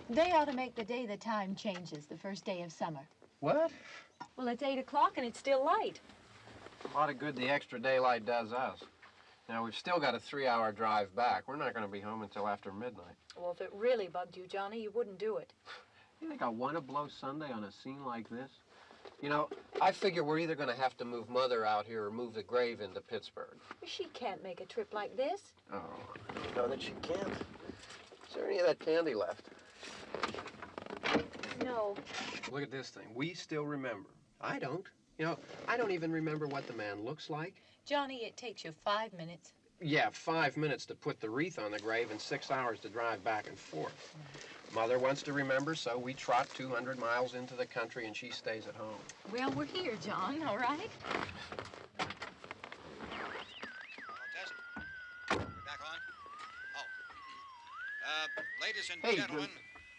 They ought to make the day the time changes, the first day of summer. What? Well, it's 8 o'clock and it's still light. A lot of good the extra daylight does us. Now, we've still got a 3-hour drive back. We're not going to be home until after midnight. Well, if it really bugged you, Johnny, you wouldn't do it. You think I want to blow Sunday on a scene like this? You know, I figure we're either going to have to move Mother out here or move the grave into Pittsburgh. She can't make a trip like this. Oh, I know that she can't. Is there any of that candy left? No. Look at this thing. We still remember. I don't. You know, I don't even remember what the man looks like. Johnny, it takes you 5 minutes. Yeah, 5 minutes to put the wreath on the grave and 6 hours to drive back and forth. Mother wants to remember, so we trot 200 miles into the country and she stays at home. Well, we're here, John, all right? Test. We're back on? Oh. Ladies and gentlemen,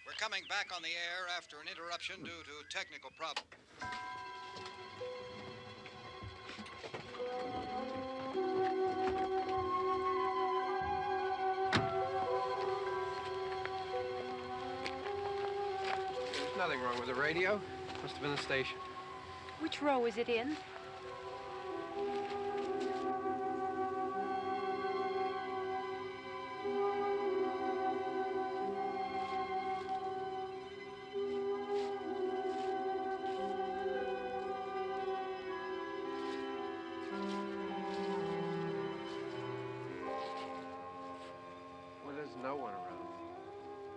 we're coming back on the air after an interruption due to technical problems. There's nothing wrong with the radio. Must have been the station. Which row is it in? No one around.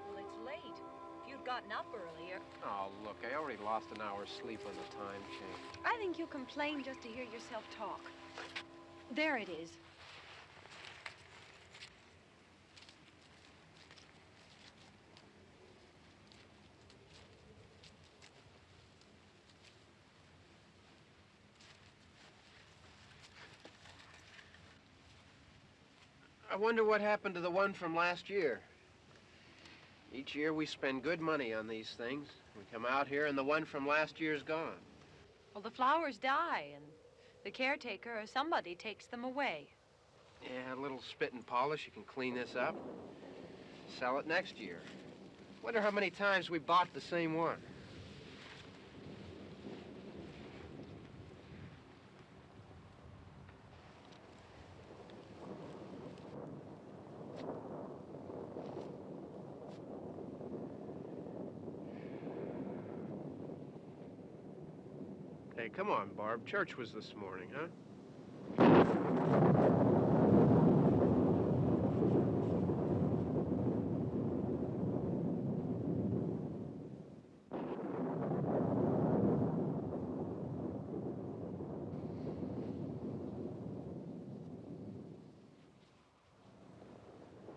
Well, it's late. If you'd gotten up earlier. Oh, look, I already lost an hour's sleep on the time change. I think you'll complain just to hear yourself talk. There it is. I wonder what happened to the one from last year. Each year we spend good money on these things. We come out here and the one from last year's gone. Well, the flowers die and the caretaker or somebody takes them away. Yeah, a little spit and polish, you can clean this up. Sell it next year. Wonder how many times we bought the same one. Hey, come on, Barb. Church was this morning, huh?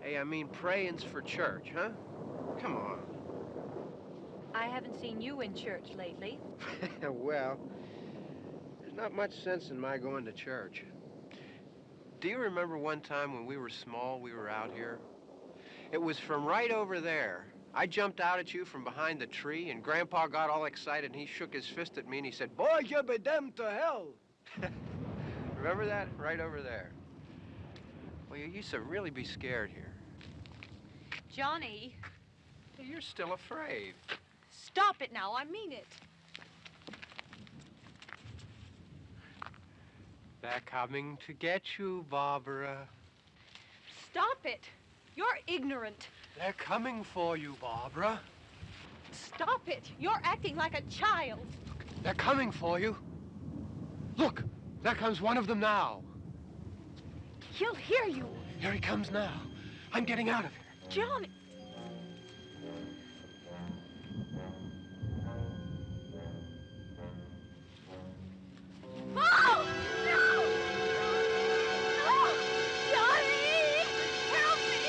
Hey, I mean, praying's for church, huh? Come on. I haven't seen you in church lately. Well, there's not much sense in my going to church. Do you remember one time when we were small, we were out here? It was from right over there. I jumped out at you from behind the tree, and Grandpa got all excited, and he shook his fist at me, and he said, "Boy, you be damned to hell." Remember that? Right over there. Well, you used to really be scared here. Johnny. You're still afraid. Stop it now, I mean it. They're coming to get you, Barbara. Stop it. You're ignorant. They're coming for you, Barbara. Stop it. You're acting like a child. They're coming for you. Look, there comes one of them now. He'll hear you. Here he comes now. I'm getting out of here. Johnny. Oh! No! No! Johnny! Help me!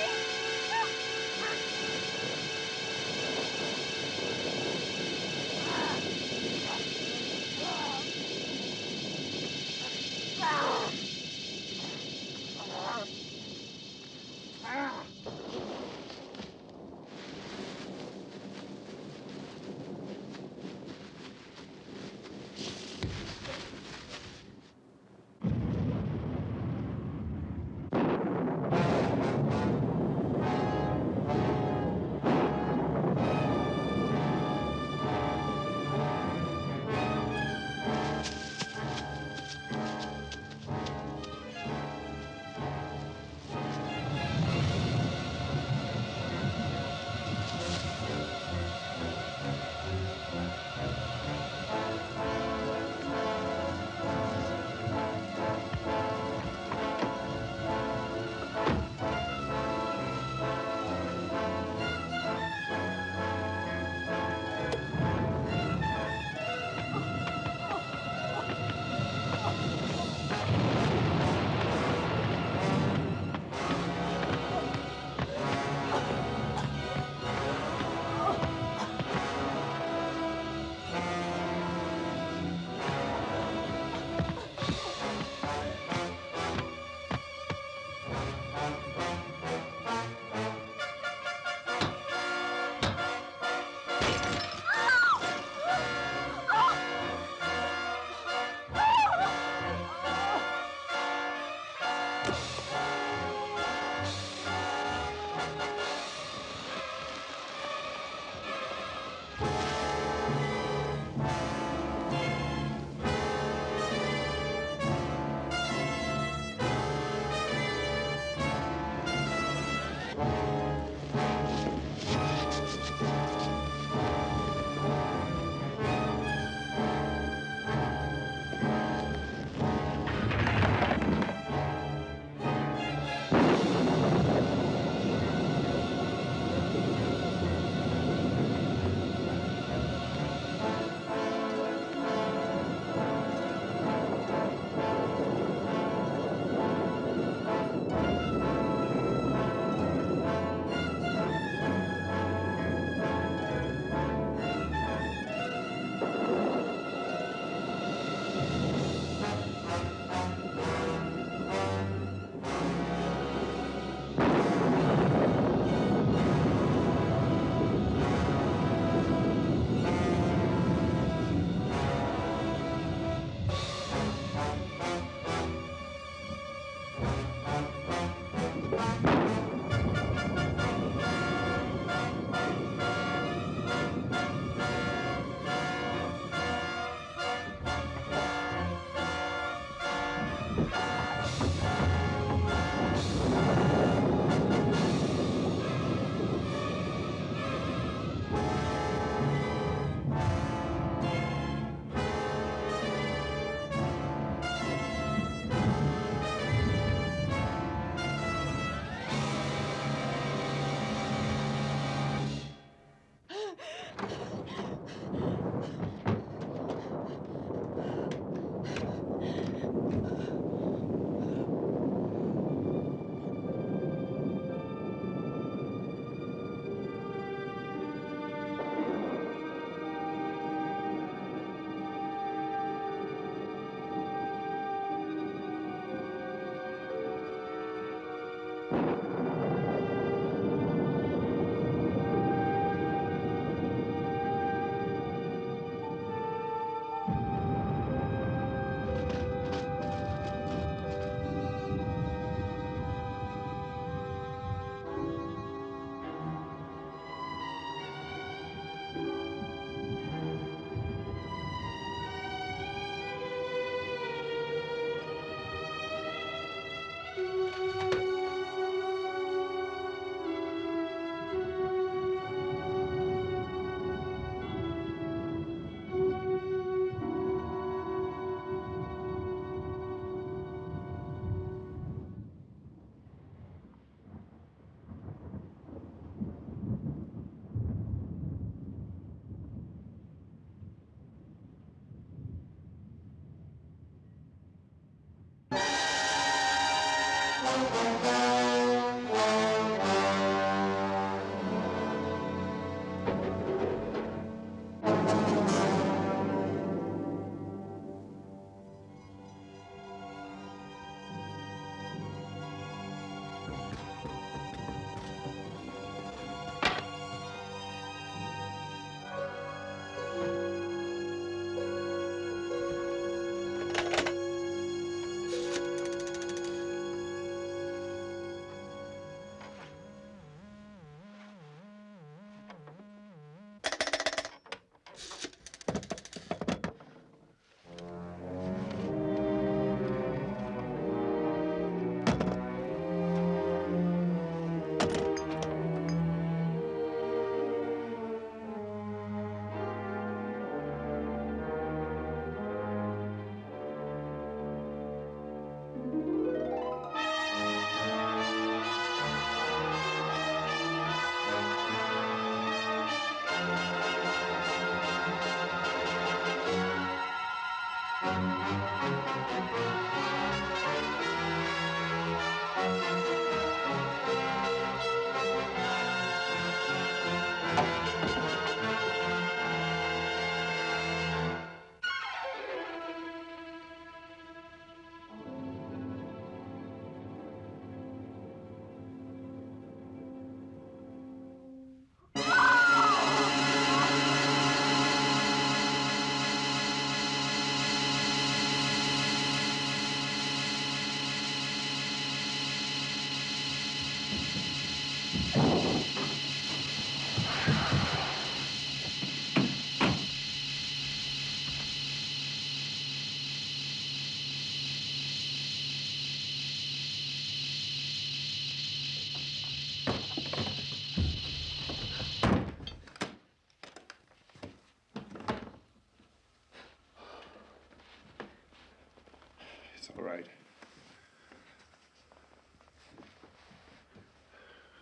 All right.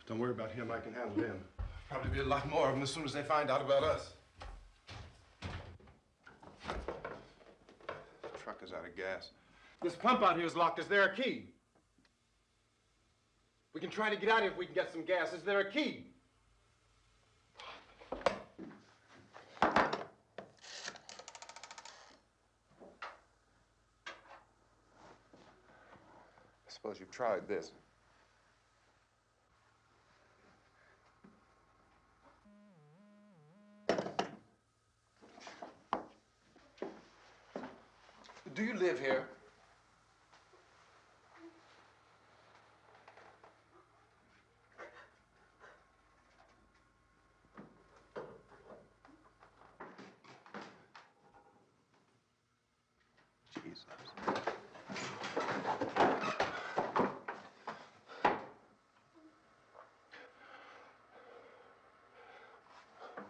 Don't worry about him. I can handle him. Probably be a lot more of them as soon as they find out about us. The truck is out of gas. This pump out here is locked. Is there a key? We can try to get out of here if we can get some gas. Is there a key? I suppose you've tried this. Do you live here? Jesus.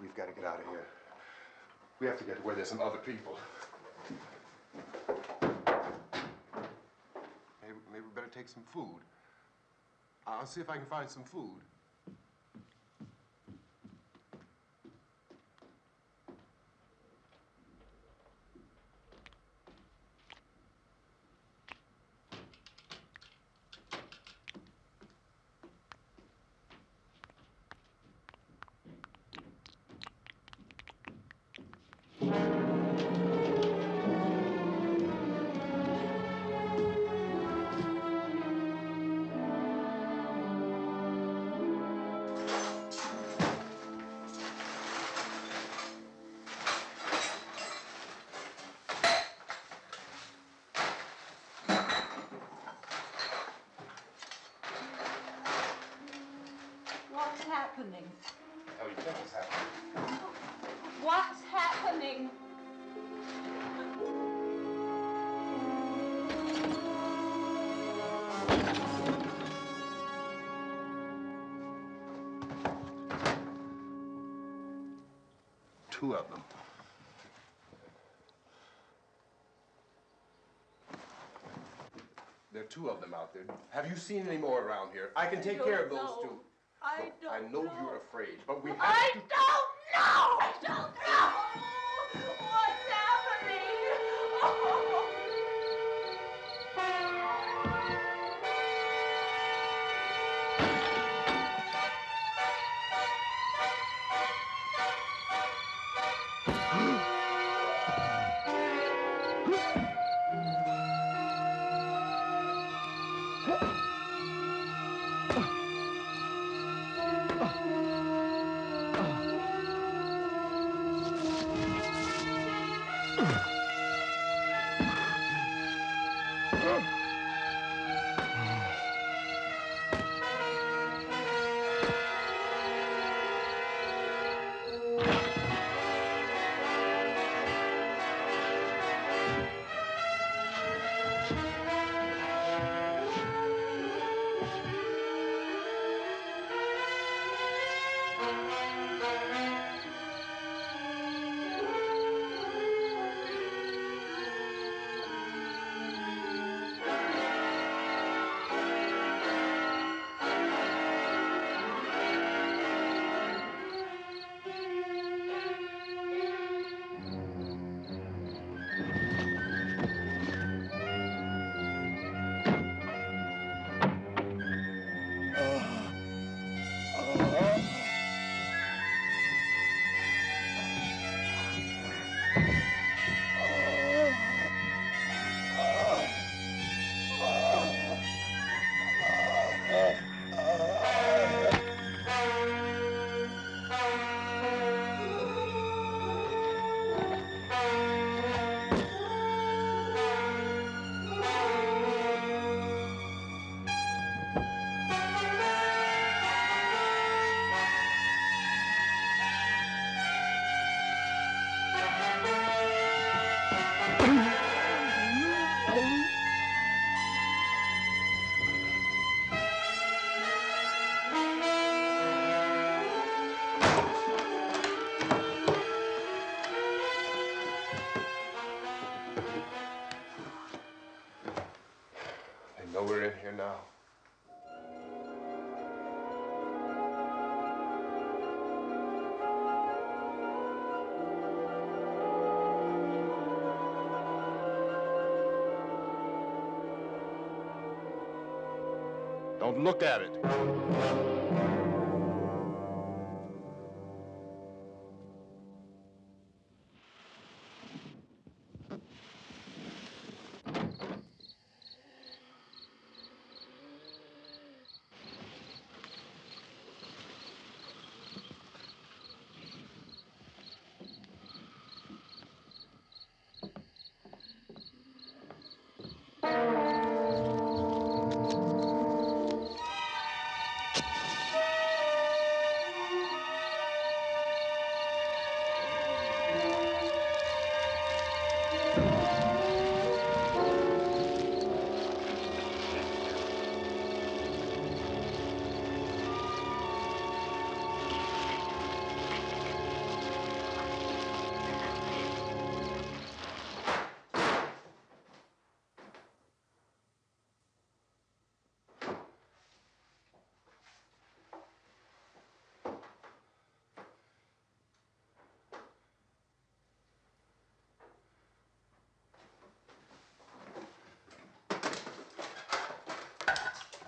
We've got to get out of here. We have to get to where there's some other people. Maybe we better take some food. I'll see if I can find some food. What's happening? How do you think it's happening? What's happening? Two of them. There are two of them out there. Have you seen any more around here? I can take care of those two. I know you're afraid, but we have to... I don't know! I don't know! What's happening? Oh. Don't look at it.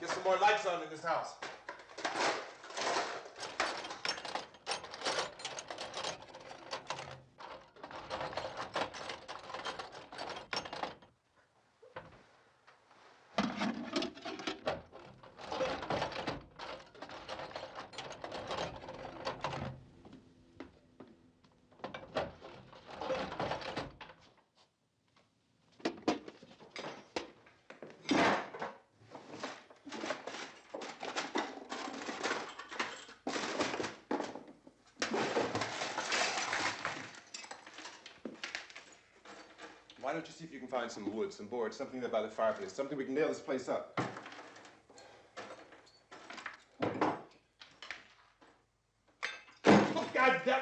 Get some more lights on in this house. Why don't you see if you can find some wood, some boards, something there by the fireplace, something we can nail this place up. Oh, God damn!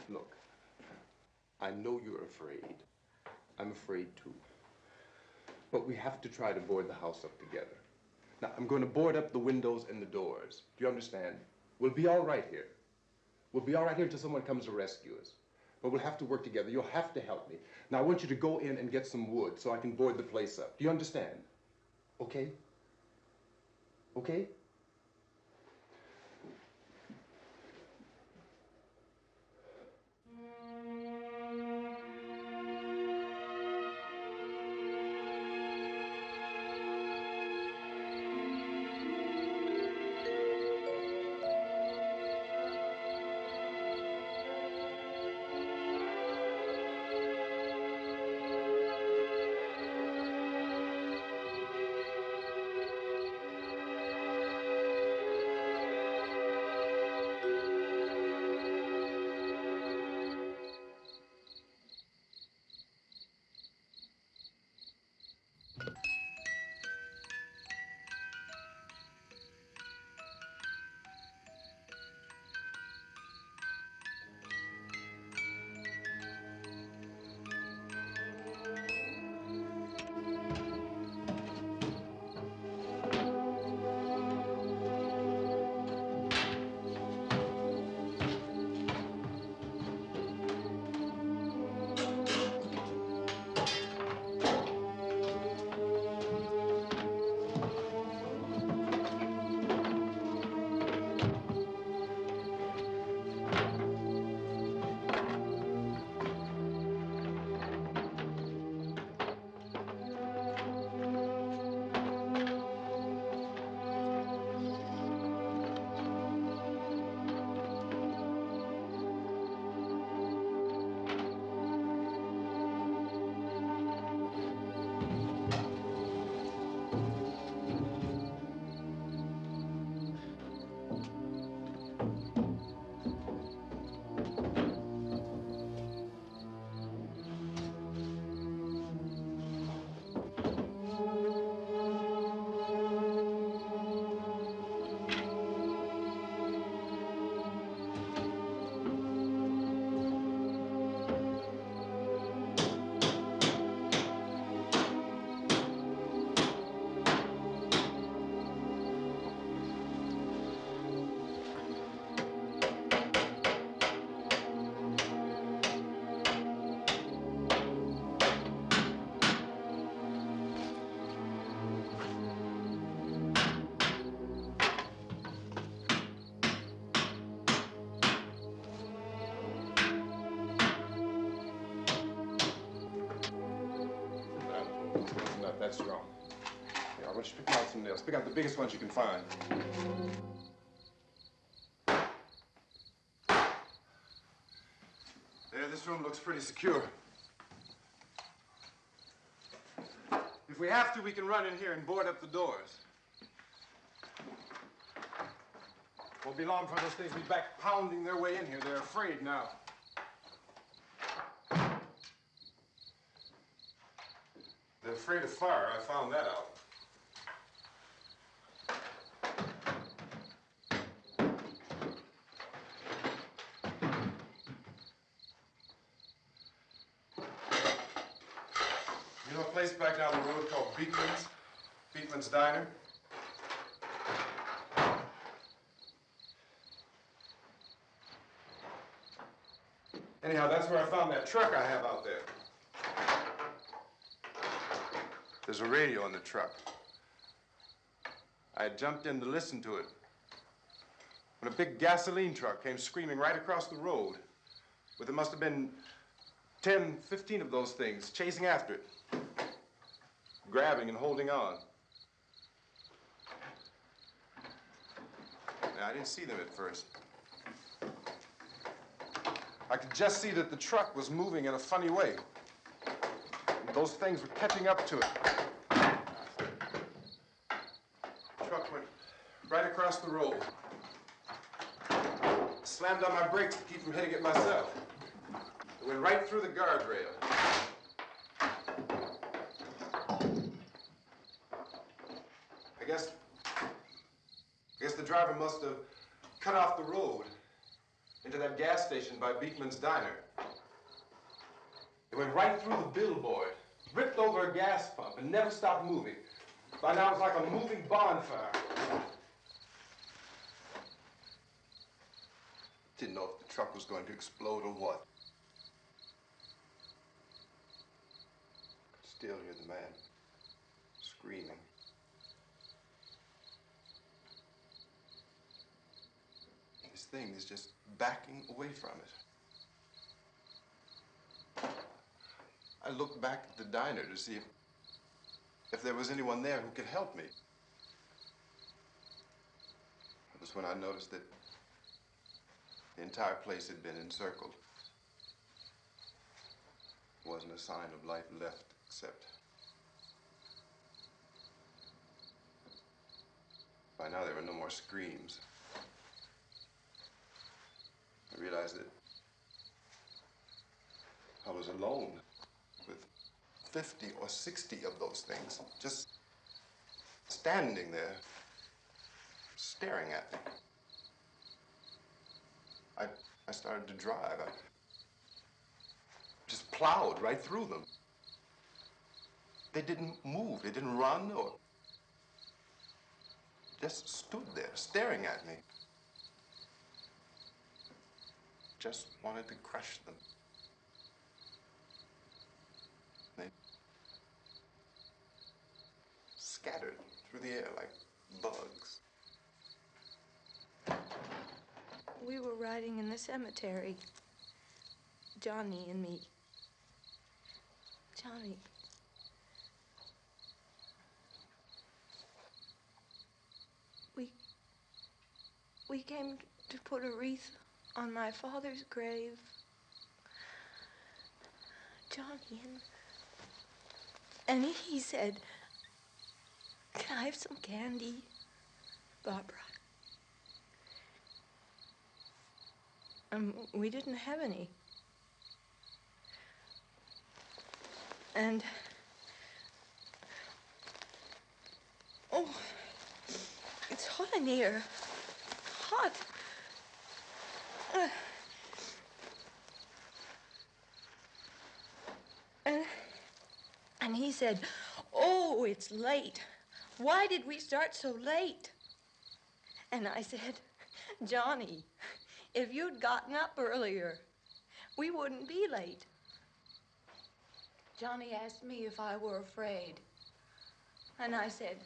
Look, I know you're afraid. I'm afraid too. But we have to try to board the house up together. Now, I'm going to board up the windows and the doors. Do you understand? We'll be all right here. We'll be all right here until someone comes to rescue us. But we'll have to work together. You'll have to help me. Now, I want you to go in and get some wood so I can board the place up. Do you understand? Okay? Okay? That's wrong. Yeah, I want you to pick out some nails. Pick out the biggest ones you can find. There, this room looks pretty secure. If we have to, we can run in here and board up the doors. Won't be long before those things will be back pounding their way in here. They're afraid now. They're afraid of fire. I found that out. You know a place back down the road called Beekman's Diner? Anyhow, that's where I found that truck I have out there. There's a radio in the truck. I had jumped in to listen to it when a big gasoline truck came screaming right across the road with there must have been 10, 15 of those things chasing after it, grabbing and holding on. Now, I didn't see them at first. I could just see that the truck was moving in a funny way. And those things were catching up to it. The truck went right across the road. Slammed on my brakes to keep from hitting it myself. It went right through the guardrail. I guess the driver must have cut off the road into that gas station by Beekman's Diner. It went right through the billboard, ripped over a gas pump, and never stopped moving. By now, it was like a moving bonfire. Didn't know if the truck was going to explode or what. Could still hear the man screaming. This thing is just backing away from it. I looked back at the diner to see if there was anyone there who could help me. It was when I noticed that the entire place had been encircled. There wasn't a sign of life left except by now there were no more screams. I realized that I was alone with 50 or 60 of those things, just standing there, staring at me. I started to drive. I just plowed right through them. They didn't move, they didn't run or just stood there staring at me. Just wanted to crush them. They scattered through the air like bugs. We were riding in the cemetery, Johnny and me. Johnny. We came to put a wreath on my father's grave. Johnny, and he said, "Can I have some candy, Barbara?" We didn't have any. And, oh, it's hot in here. Hot. And he said, "Oh, it's late. Why did we start so late?" And I said, "Johnny, if you'd gotten up earlier, we wouldn't be late." Johnny asked me if I were afraid. And I said,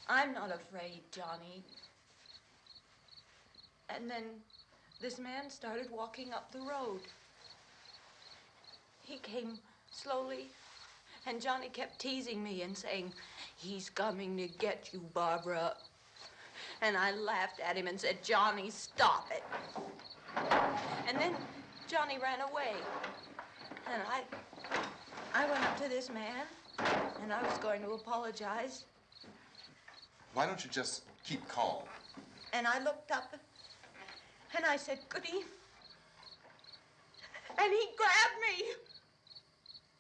"I'm not afraid, Johnny." And then this man started walking up the road. He came slowly And Johnny kept teasing me and saying, "He's coming to get you, Barbara." And I laughed at him and said, "Johnny, stop it." And then Johnny ran away. And I went up to this man, and I was going to apologize. Why don't you just keep calm? And I looked up, and I said, "Goody." And he grabbed me.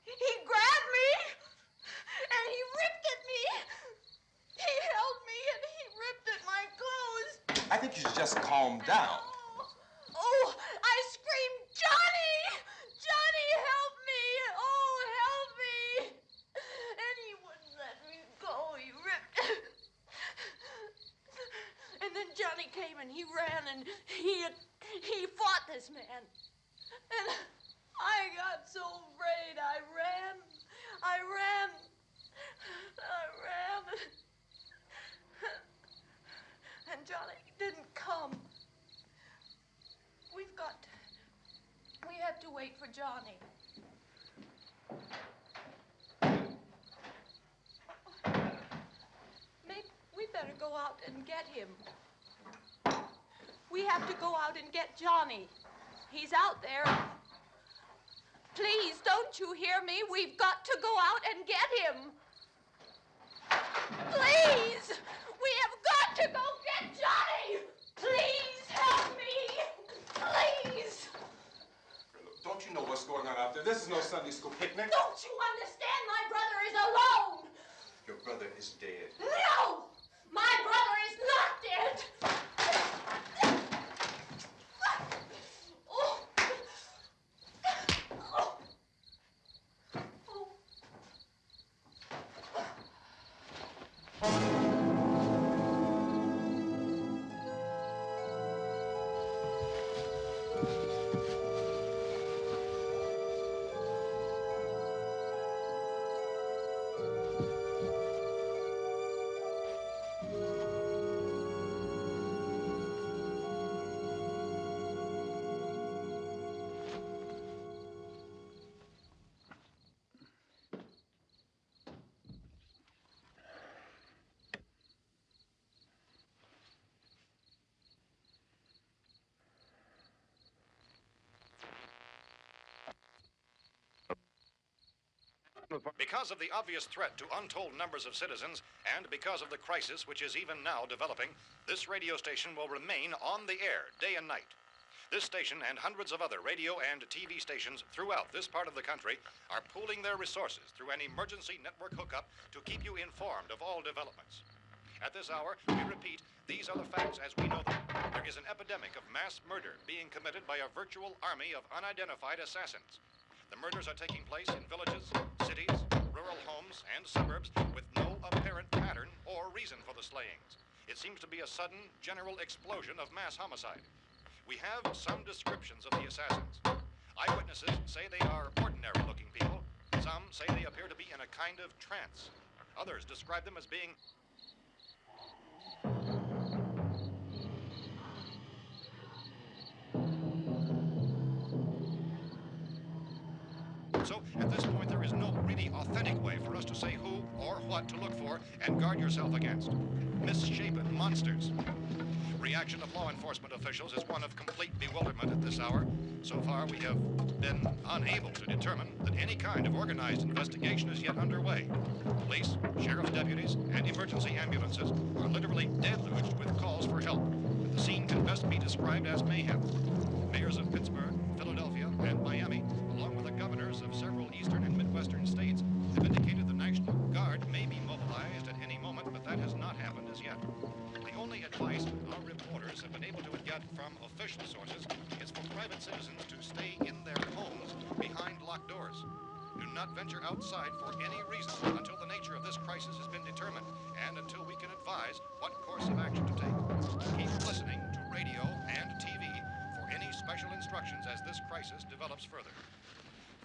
He grabbed me, and he ripped at me. He held me, and he ripped at my clothes. I think you should just calm down. Oh, I screamed, "Johnny! Johnny, help me! Oh, help me!" And he wouldn't let me go. He ripped. And then Johnny came and he ran and he fought this man. And I got so afraid. I ran. And Johnny didn't come. We have to wait for Johnny. Maybe we better go out and get him. We have to go out and get Johnny. He's out there. Please, don't you hear me? We've got to go out and get him. Please! We have got to go get Johnny! Please help me! Please! Don't you know what's going on out there? This is no Sunday school picnic. Don't you understand? My brother is alone! Your brother is dead. No! My brother is not dead! Oh. Oh. Because of the obvious threat to untold numbers of citizens, and because of the crisis which is even now developing, this radio station will remain on the air day and night. This station and hundreds of other radio and TV stations throughout this part of the country are pooling their resources through an emergency network hookup to keep you informed of all developments. At this hour, we repeat, these are the facts as we know them. There is an epidemic of mass murder being committed by a virtual army of unidentified assassins. The murders are taking place in villages, cities, rural homes, and suburbs with no apparent pattern or reason for the slayings. It seems to be a sudden, general explosion of mass homicide. We have some descriptions of the assassins. Eyewitnesses say they are ordinary-looking people. Some say they appear to be in a kind of trance. Others describe them as being So, at this point, there is no really authentic way for us to say who or what to look for and guard yourself against. Misshapen monsters. Reaction of law enforcement officials is one of complete bewilderment at this hour. So far, we have been unable to determine that any kind of organized investigation is yet underway. Police, sheriff's deputies, and emergency ambulances are literally deluged with calls for help. The scene can best be described as mayhem. Mayors of Pittsburgh, Philadelphia, and Miami, along with the governors of several eastern and midwestern states, have indicated the National Guard may be mobilized at any moment, but that has not happened as yet. The only advice our reporters have been able to get from official sources is for private citizens to stay in their homes behind locked doors. Do not venture outside for any reason until the nature of this crisis has been determined and until we can advise what course of action to take. Keep listening to radio and TV for any special instructions as this crisis develops further.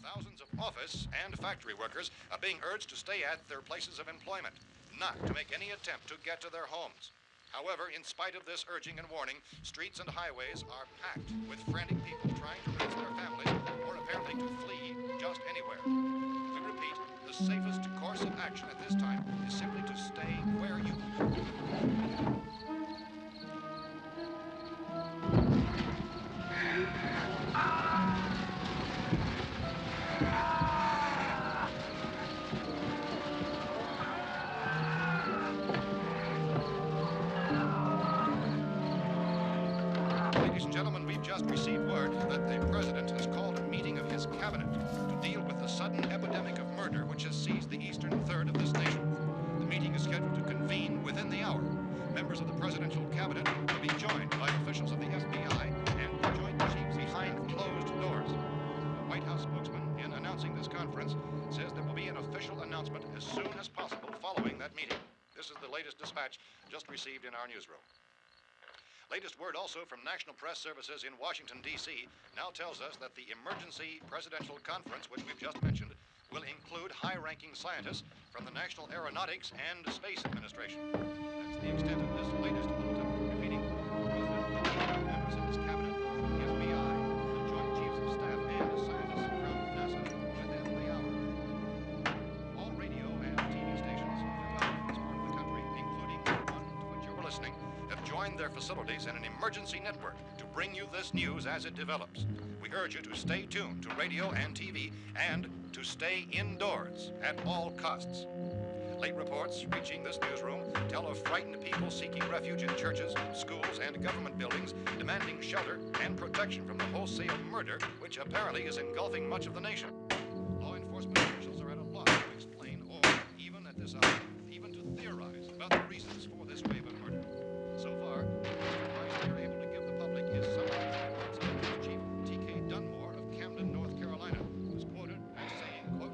Thousands of office and factory workers are being urged to stay at their places of employment, not to make any attempt to get to their homes. However, in spite of this urging and warning, streets and highways are packed with frantic people trying to reach their families or apparently to flee just anywhere. We repeat, the safest course of action at this time is simply to stay where you are. Ladies and gentlemen, we've just received word that the president has called a meeting of his cabinet to deal with the sudden epidemic of murder which has seized the eastern third of this nation. The meeting is scheduled to convene within the hour. Members of the presidential cabinet will be joined by officials of the FBI and the joint chiefs behind closed doors. A White House spokesman, in announcing this conference, says there will be an official announcement as soon as possible following that meeting. This is the latest dispatch just received in our newsroom. Latest word also from National Press Services in Washington, D.C. now tells us that the emergency presidential conference, which we've just mentioned, will include high-ranking scientists from the National Aeronautics and Space Administration. That's the extent of this latest bulletin. Repeating, the President, members of his cabinet, the FBI, the Joint Chiefs of Staff, and scientists from NASA within the hour. All radio and TV stations throughout this part of the country, including the one to which you were listening, have joined their facilities in an emergency network to bring you this news as it develops. We urge you to stay tuned to radio and TV and to stay indoors at all costs. Late reports reaching this newsroom tell of frightened people seeking refuge in churches, schools, and government buildings, demanding shelter and protection from the wholesale murder which apparently is engulfing much of the nation. Law enforcement officials are at a loss to explain or, even at this hour, even to theorize about the reasons for this wave of murder. So far, the advice they are able to give the public is some of the words of Police Chief T.K. Dunmore of Camden, North Carolina, who's quoted as saying, quote,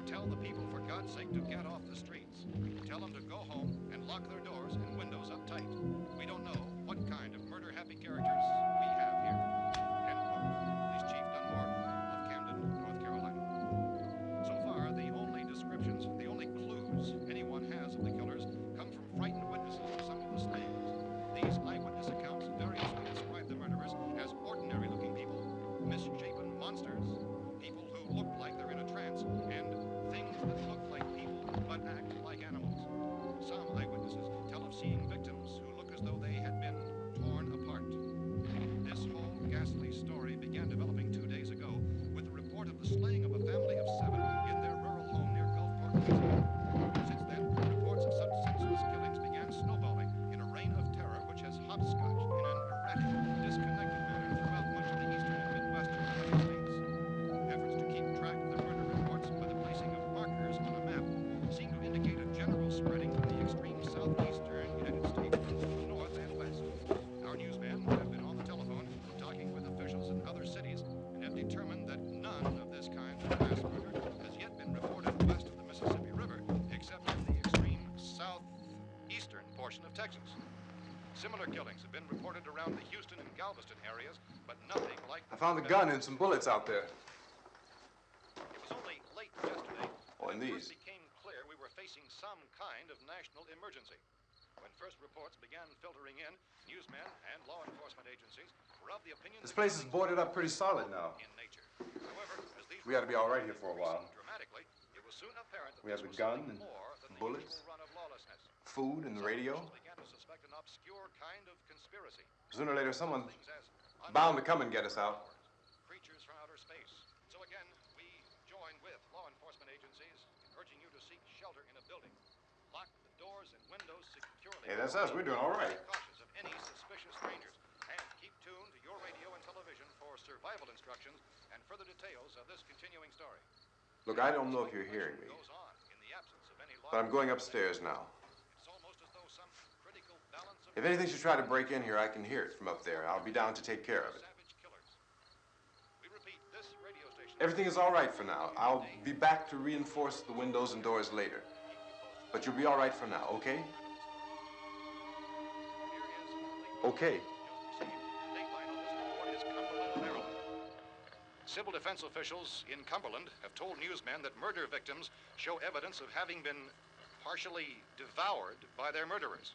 "Tell the people, for God's sake, to get off the streets. Tell them to go home and lock their doors and windows up tight. We don't know what kind of murder-happy characters we have here." End quote. Police Chief Dunmore of Camden, North Carolina. So far, the only descriptions, the only clues anyone has of the killers come from frightened witnesses of some of the slayings. These eyewitness accounts variously describe the murderers as ordinary-looking people, misshapen monsters, people who look like they're in a trance, and things that look like people but act like animals. Some eyewitnesses tell of seeing victims who look as though they had been torn apart. This whole ghastly story began developing 2 days ago with the report of the slaying of a family of 7 in their rural home near Gulfport, Louisiana. Since then, reports of such senseless killings began snowballing in a reign of terror which has hopscotched in an erratic, disconnected manner throughout much of the eastern and midwestern United States. Efforts to keep track of the murder reports by the placing of markers on a map seem to indicate a general spreading from the extreme southeastern United States to the north and west. Our newsmen have been on the telephone talking with officials in other cities and have determined that none of this kind of mass murder has yet been reported west of the Mississippi River, except in the extreme southeastern portion of Texas. Similar killings have been reported around the Houston and Galveston areas, but nothing like... I found a gun and some bullets out there. It was only late yesterday Oh, and when it these. first became clear we were facing some kind of national emergency. When first reports began filtering in, newsmen and law enforcement agencies were of the opinion This that place is killings boarded were up pretty solid now. in nature. However, as these We ought to be all right reports here for a increased while. dramatically, it was soon apparent that We have this the was gun something and more than the bullets, usual run of lawlessness. food and the Some radio. officials began to suspect an obscure kind of conspiracy. Sooner or later, someone's Things as bound to come and get us out. creatures from outer space. So again, we join with law enforcement agencies in urging you to seek shelter in a building. Lock the doors and windows securely. Hey, that's us. We're doing all right. Be cautious of any suspicious strangers. And keep tuned to your radio and television for survival instructions and further details of this continuing story. Look, I don't know if you're hearing me, Goes on in the absence of any law but I'm going upstairs now. It's almost as though some critical balance of If anything should try to break in here, I can hear it from up there. I'll be down to take care of it. savage killers. We repeat, this radio station... Everything is all right for now. I'll be back to reinforce the windows and doors later. But you'll be all right for now, okay? Okay. Civil defense officials in Cumberland have told newsmen that murder victims show evidence of having been partially devoured by their murderers.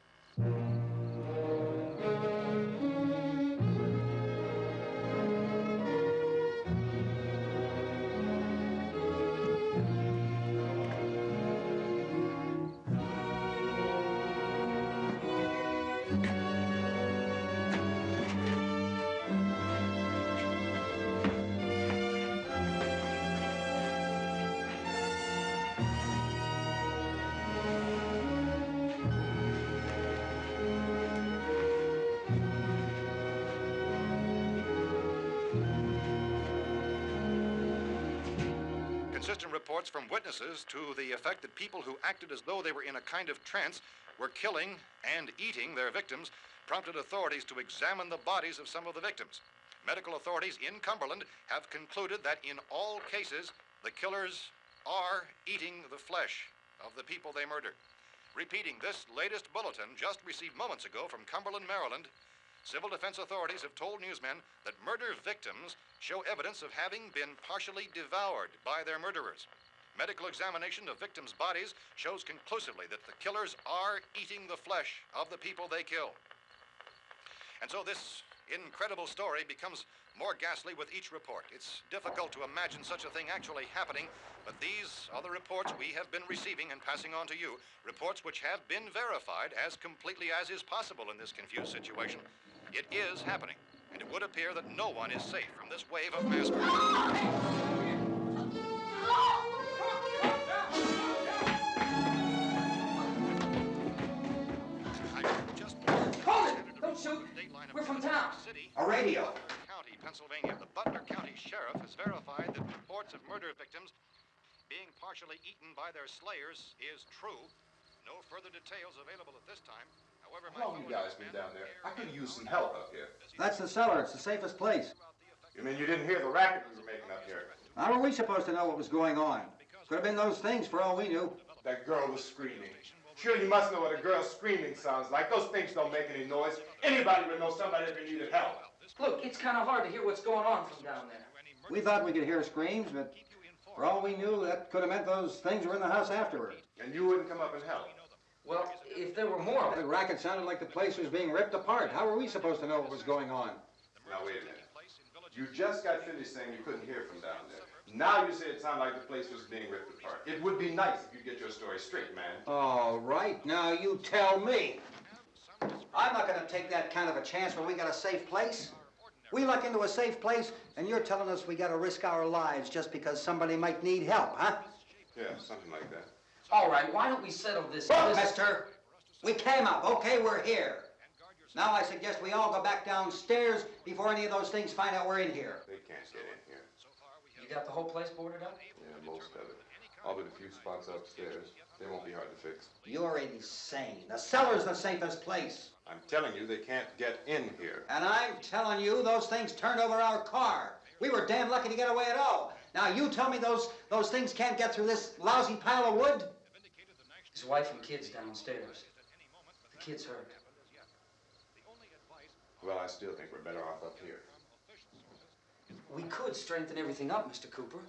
Inconsistent reports from witnesses to the effect that people who acted as though they were in a kind of trance were killing and eating their victims prompted authorities to examine the bodies of some of the victims. Medical authorities in Cumberland have concluded that in all cases, the killers are eating the flesh of the people they murdered. Repeating this latest bulletin just received moments ago from Cumberland, Maryland, civil defense authorities have told newsmen that murder victims show evidence of having been partially devoured by their murderers. Medical examination of victims' bodies shows conclusively that the killers are eating the flesh of the people they kill. And so this incredible story becomes more ghastly with each report. It's difficult to imagine such a thing actually happening, but these are the reports we have been receiving and passing on to you, reports which have been verified as completely as is possible in this confused situation. It is happening, and it would appear that no one is safe from this wave of mass murder. Don't shoot. We're from town. A radio. County, Pennsylvania. The Butler County Sheriff has verified that reports of murder victims being partially eaten by their slayers is true. No further details available at this time. However, How long you guys been down there? I could use some help up here. That's the cellar. It's the safest place. You mean you didn't hear the racket we were making up here? How were we supposed to know what was going on? Could have been those things for all we knew. That girl was screaming. Sure, you must know what a girl screaming sounds like. Those things don't make any noise. Anybody would know somebody ever needed help. Look, it's kind of hard to hear what's going on from down there. We thought we could hear screams, but for all we knew, that could have meant those things were in the house afterward. And you wouldn't come up and help? Well, if there were more of The it. racket sounded like the place was being ripped apart. How were we supposed to know what was going on? Now, wait a minute. You just got finished saying you couldn't hear from down there. Now you say it sounded like the place was being ripped apart. It would be nice if you get your story straight, man. All right, now you tell me. I'm not going to take that kind of a chance when we got a safe place. We luck into a safe place, and you're telling us we got to risk our lives just because somebody might need help, huh? Yeah, something like that. All right, why don't we settle this? Look, mister, we came up. Okay, we're here. Now I suggest we all go back downstairs before any of those things find out we're in here. They can't get in here. You got the whole place boarded up? Yeah, most of it. All but a few spots upstairs. They won't be hard to fix. You're insane. The cellar's the safest place. I'm telling you, they can't get in here. And I'm telling you, those things turned over our car. We were damn lucky to get away at all. Now you tell me those things can't get through this lousy pile of wood? His wife and kids downstairs. The kid's hurt. Well, I still think we're better off up here. We could strengthen everything up, Mr. Cooper.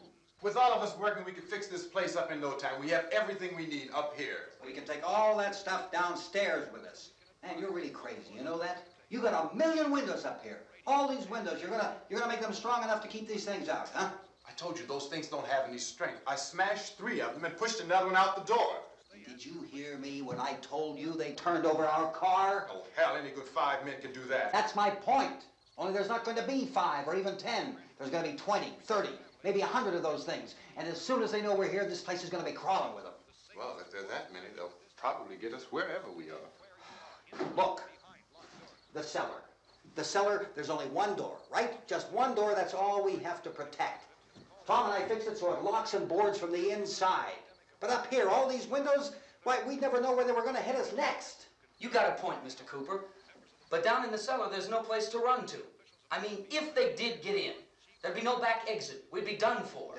With all of us working, we could fix this place up in no time. We have everything we need up here. We can take all that stuff downstairs with us. Man, you're really crazy, you know that? You got 1,000,000 windows up here. All these windows, you're gonna make them strong enough to keep these things out, huh? I told you, those things don't have any strength. I smashed 3 of them and pushed another one out the door. Did you hear me when I told you they turned over our car? Oh, hell, any good 5 men can do that. That's my point. Only there's not going to be 5 or even 10. There's going to be 20, 30, maybe 100 of those things. And as soon as they know we're here, this place is going to be crawling with them. Well, if there are that many, they'll probably get us wherever we are. Look, the cellar. The cellar, there's only one door, right? Just one door, that's all we have to protect. Tom and I fixed it so it locks and boards from the inside. But up here, all these windows, why, we'd never know where they were going to hit us next. You got a point, Mr. Cooper. But down in the cellar, there's no place to run to. I mean, if they did get in, there'd be no back exit. We'd be done for.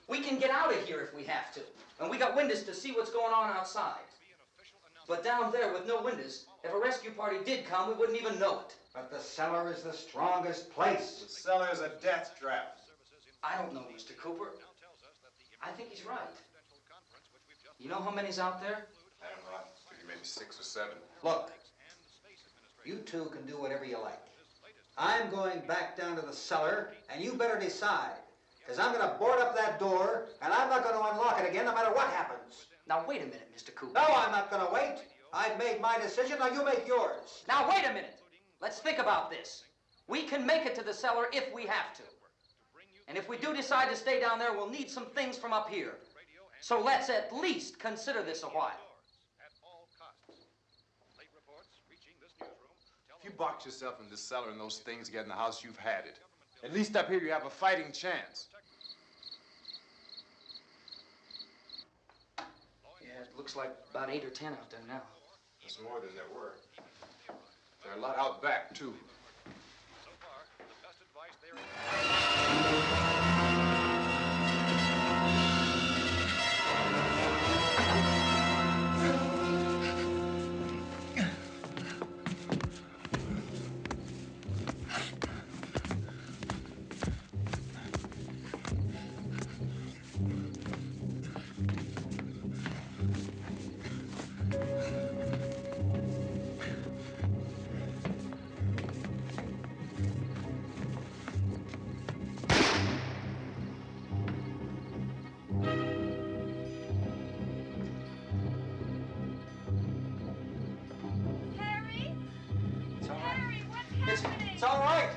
We can get out of here if we have to. And we got windows to see what's going on outside. But down there with no windows, if a rescue party did come, we wouldn't even know it. But the cellar is the strongest place. The cellar is a death trap. I don't know, Mr. Cooper. I think he's right. You know how many's out there? I don't know. Maybe 6 or 7. Look, you two can do whatever you like. I'm going back down to the cellar, and you better decide. Because I'm going to board up that door, and I'm not going to unlock it again no matter what happens. Now, wait a minute, Mr. Cooper. No, I'm not going to wait. I've made my decision, now you make yours. Now, wait a minute. Let's think about this. We can make it to the cellar if we have to. And if we do decide to stay down there, we'll need some things from up here. So let's at least consider this a while. If you box yourself in this cellar and those things get in the house, you've had it. At least up here you have a fighting chance. Yeah, it looks like about 8 or 10 out there now. There's more than there were. There are a lot out back, too. So far, the best advice there is... It's all right.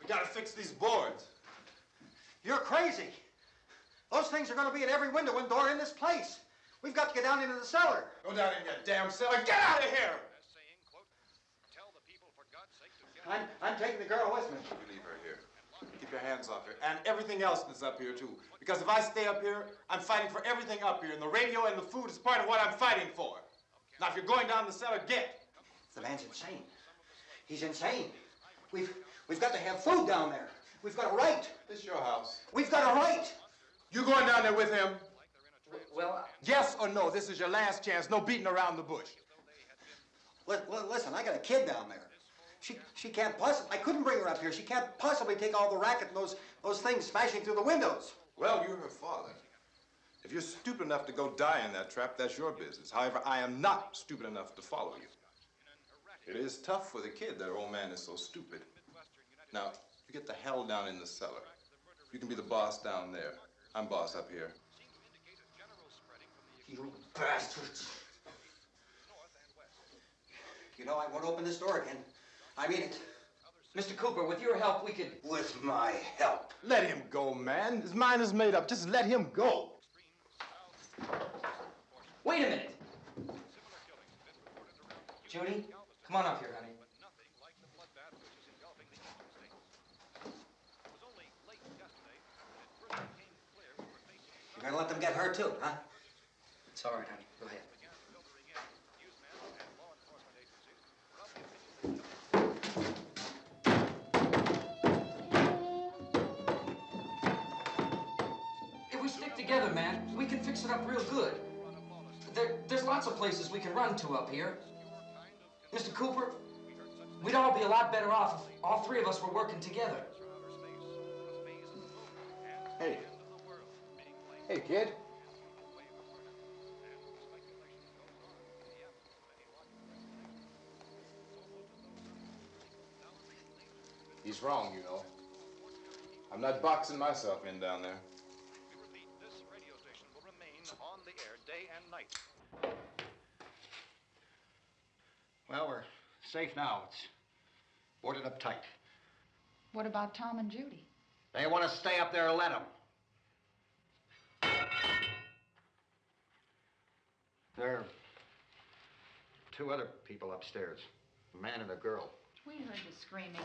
We gotta fix these boards. You're crazy. Those things are going to be at every window and door in this place. We've got to get down into the cellar. Go down in your damn cellar. Get out of here! saying, quote, tell the people for God's sake to get... I'm taking the girl with me. You leave her here. Keep your hands off her. And everything else that's up here, too. Because if I stay up here, I'm fighting for everything up here. And the radio and the food is part of what I'm fighting for. Now, if you're going down the cellar, get. The man's insane. He's insane. We've got to have food down there. We've got a right. This is your house. We've got a right. You going down there with him? Well, Yes or no? This is your last chance. No beating around the bush. Listen, I got a kid down there. She can't possibly, I couldn't bring her up here. She can't possibly take all the racket and those things smashing through the windows. Well, you're her father. If you're stupid enough to go die in that trap, that's your business. However, I am not stupid enough to follow you. It is tough for the kid that her old man is so stupid. Now, you get the hell down in the cellar. You can be the boss down there. I'm boss up here. You bastards. You know, I won't open this door again. I mean it. Mr. Cooper, with your help, we could... With my help. Let him go, man. His mind is made up. Just let him go. Wait a minute. Judy, come on up here, honey. You're gonna let them get hurt too, huh? It's all right, honey. Go ahead. If we stick together, man, we can fix it up real good. There's lots of places we can run to up here. Mr. Cooper, we'd all be a lot better off if all three of us were working together. Hey. Hey, kid. He's wrong, you know. I'm not boxing myself in down there. We repeat, this radio station will remain on the air day and night. Well, we're safe now. It's boarded up tight. What about Tom and Judy? They want to stay up there, let them. There are two other people upstairs, a man and a girl. We heard the screaming.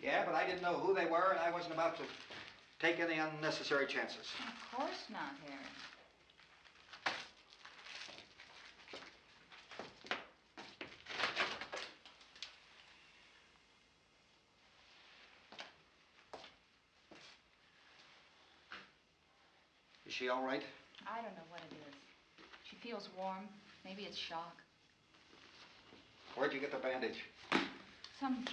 Yeah, but I didn't know who they were, and I wasn't about to take any unnecessary chances. Of course not, Harry. Is she all right? I don't know what it is. She feels warm. Maybe it's shock. Where'd you get the bandage? Some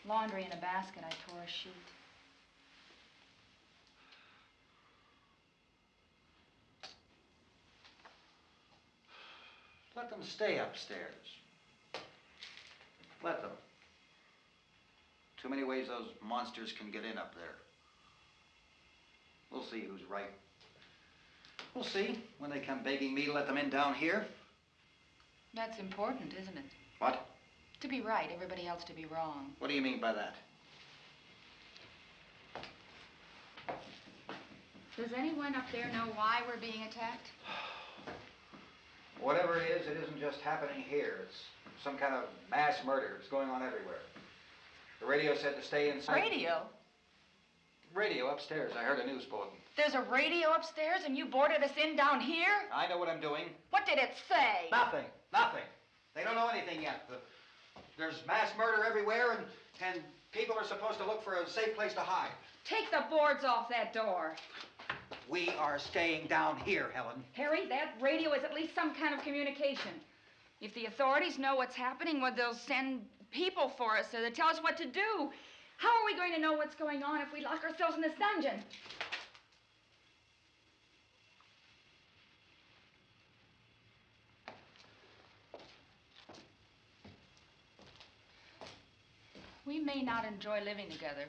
laundry in a basket. I tore a sheet. Let them stay upstairs. Let them. Too many ways those monsters can get in up there. We'll see who's right. We'll see when they come begging me to let them in down here. That's important, isn't it? What? To be right, everybody else to be wrong. What do you mean by that? Does anyone up there know why we're being attacked? Whatever it isn't just happening here. It's some kind of mass murder. It's going on everywhere. The radio said to stay inside. Radio? Radio upstairs. I heard a news bulletin. There's a radio upstairs and you boarded us in down here? I know what I'm doing. What did it say? Nothing. Nothing. They don't know anything yet. There's mass murder everywhere, and people are supposed to look for a safe place to hide. Take the boards off that door. We are staying down here, Helen. Harry, that radio is at least some kind of communication. If the authorities know what's happening, well, they'll send people for us, so they'll tell us what to do. How are we going to know what's going on if we lock ourselves in this dungeon? We may not enjoy living together,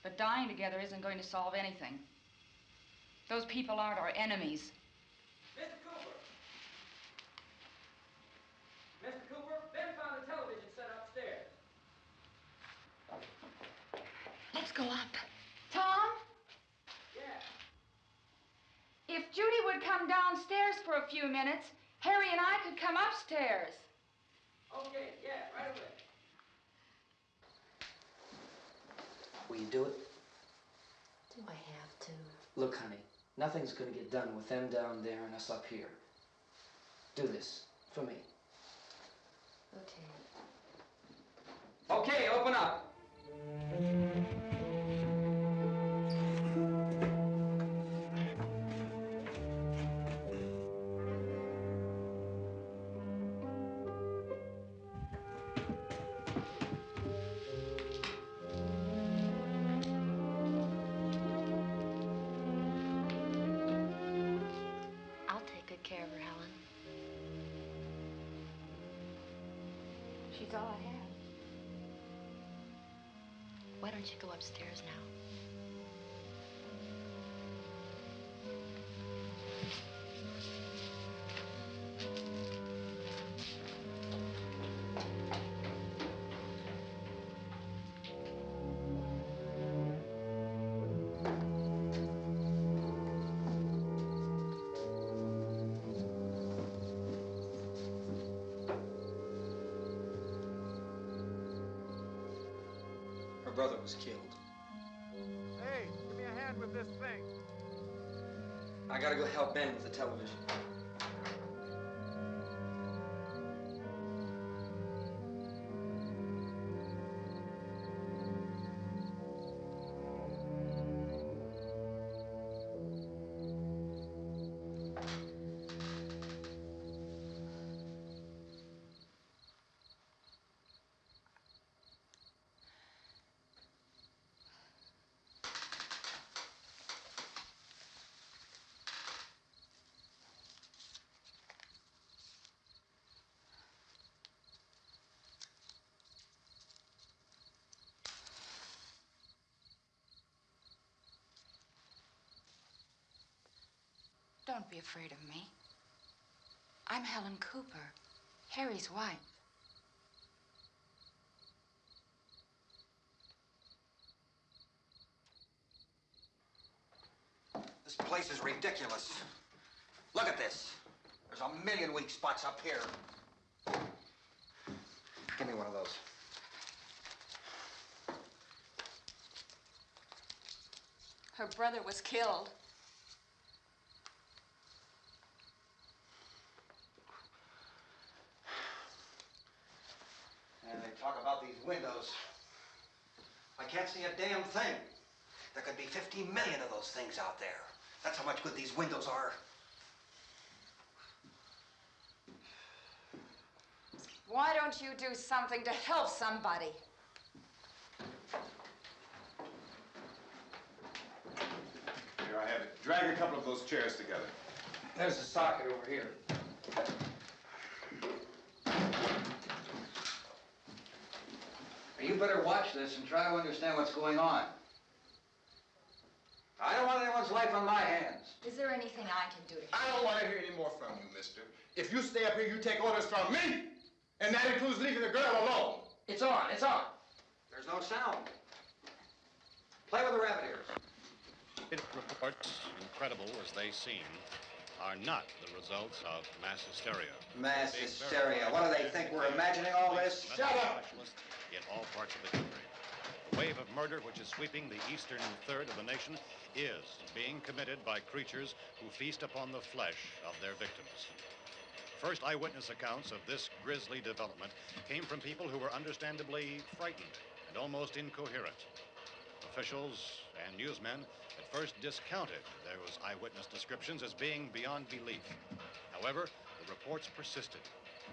but dying together isn't going to solve anything. Those people aren't our enemies. Mr. Cooper! Mr. Cooper, Ben found the television set upstairs. Let's go up. Tom? Yeah. If Judy would come downstairs for a few minutes, Harry and I could come upstairs. Okay, yeah, right away. Will you do it? Do I have to? Look, honey, nothing's gonna get done with them down there and us up here. Do this for me. Okay. Okay, open up. I'll take good care of her, Helen. She's all I have. Why don't you go upstairs now? Her brother was killed. Hey, give me a hand with this thing. I gotta go help Ben with the television. Don't be afraid of me. I'm Helen Cooper, Harry's wife. This place is ridiculous. Look at this. There's a million weak spots up here. Give me one of those. Her brother was killed. And they talk about these windows. I can't see a damn thing. There could be 50 million of those things out there. That's how much good these windows are. Why don't you do something to help somebody? Here, I have it. Drag a couple of those chairs together. There's the socket over here. You better watch this and try to understand what's going on. I don't want anyone's life on my hands. Is there anything I can do to help? I don't want to hear any more from you, mister. If you stay up here, you take orders from me. And that includes leaving the girl alone. It's on, it's on. There's no sound. Play with the rabbit ears. Reports, incredible as they seem, are not the results of mass hysteria. Mass hysteria. What do they think? We're imagining all this? Shut up! In all parts of the country. The wave of murder which is sweeping the eastern third of the nation is being committed by creatures who feast upon the flesh of their victims. First eyewitness accounts of this grisly development came from people who were understandably frightened and almost incoherent. Officials and newsmen at first discounted those eyewitness descriptions as being beyond belief. However, the reports persisted.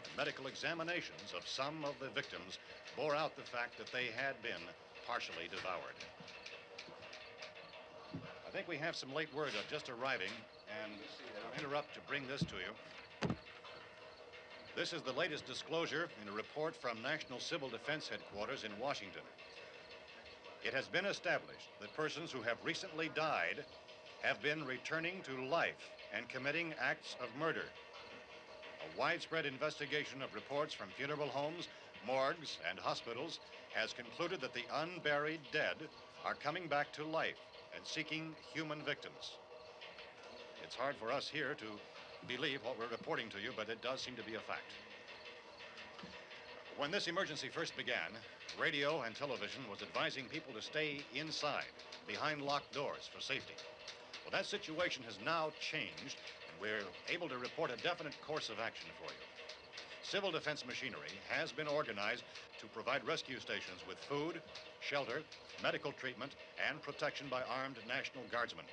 And medical examinations of some of the victims bore out the fact that they had been partially devoured. I think we have some late word just arriving, and I'll interrupt to bring this to you. This is the latest disclosure in a report from National Civil Defense Headquarters in Washington. It has been established that persons who have recently died have been returning to life and committing acts of murder. A widespread investigation of reports from funeral homes, morgues, and hospitals has concluded that the unburied dead are coming back to life and seeking human victims. It's hard for us here to believe what we're reporting to you, but it does seem to be a fact. When this emergency first began, radio and television was advising people to stay inside, behind locked doors for safety. Well, that situation has now changed, and we're able to report a definite course of action for you. Civil defense machinery has been organized to provide rescue stations with food, shelter, medical treatment, and protection by armed National Guardsmen.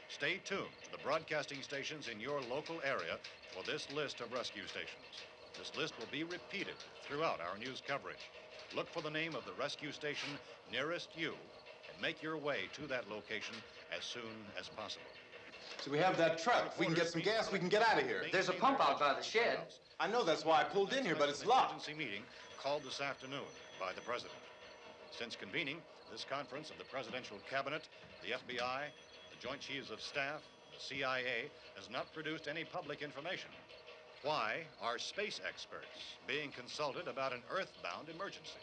Stay tuned to the broadcasting stations in your local area for this list of rescue stations. This list will be repeated throughout our news coverage. Look for the name of the rescue station nearest you and make your way to that location as soon as possible. So we have that truck. If we can get some gas, we can get out of here. There's a pump out by the shed. I know, that's why I pulled in here, but it's locked. Emergency meeting called this afternoon by the president. Since convening this conference of the presidential cabinet, the FBI, the Joint Chiefs of Staff, the CIA has not produced any public information. Why are space experts being consulted about an earthbound emergency?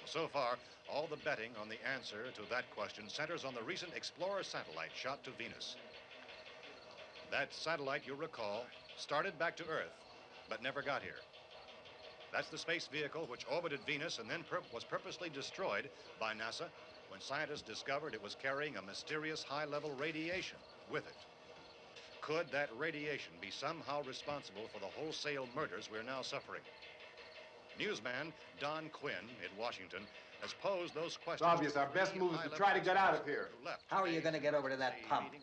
So far, all the betting on the answer to that question centers on the recent Explorer satellite shot to Venus. That satellite, you'll recall, started back to Earth, but never got here. That's the space vehicle which orbited Venus and then was purposely destroyed by NASA when scientists discovered it was carrying a mysterious high-level radiation with it. Could that radiation be somehow responsible for the wholesale murders we're now suffering? Newsman Don Quinn in Washington has posed those questions. It's obvious our best move is to try to get out of here. How are you going to get over to that pump?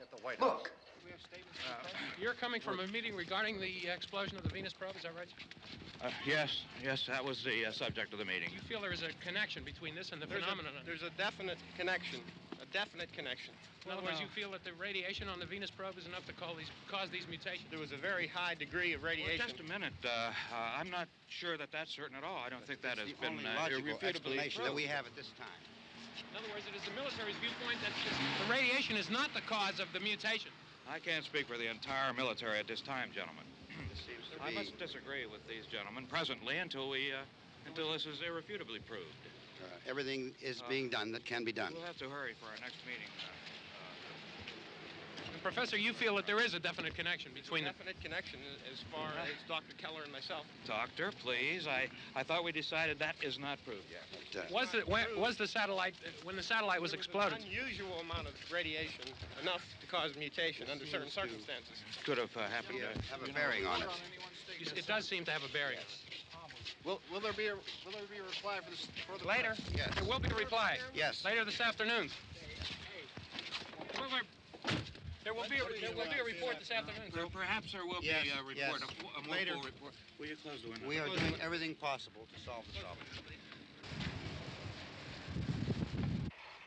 Look. You're coming from a meeting regarding the explosion of the Venus probe, is that right? Yes, that was the subject of the meeting. You feel there is a connection between this and the phenomenon? There's a definite connection. In other words, you feel that the radiation on the Venus probe is enough to cause these mutations? There was a very high degree of radiation. Well, just a minute. I'm not sure that that's certain at all. I don't think that has been logical irrefutably explanation that proved. we have at this time. In other words, it is the military's viewpoint that the radiation is not the cause of the mutation. I can't speak for the entire military at this time, gentlemen. This seems to I be... must disagree with these gentlemen presently until this is irrefutably proved. everything is being done that can be done. We'll have to hurry for our next meeting. Professor, you feel that there is a definite connection between them? Definite connection as far as Dr. Keller and myself. Doctor, please. I thought we decided that is not proved yet. Was the satellite, when the satellite was exploded? An unusual amount of radiation, enough to cause mutation under certain circumstances. Could have happened to have a bearing on it. It does seem to have a bearing. Will there be a reply for this further? Later? Yes. There will be a reply. Yes. Later this afternoon. There will be a report this afternoon, sir. Perhaps there will be a report, a more full report. Will you close the window? We are doing everything possible to solve the problem.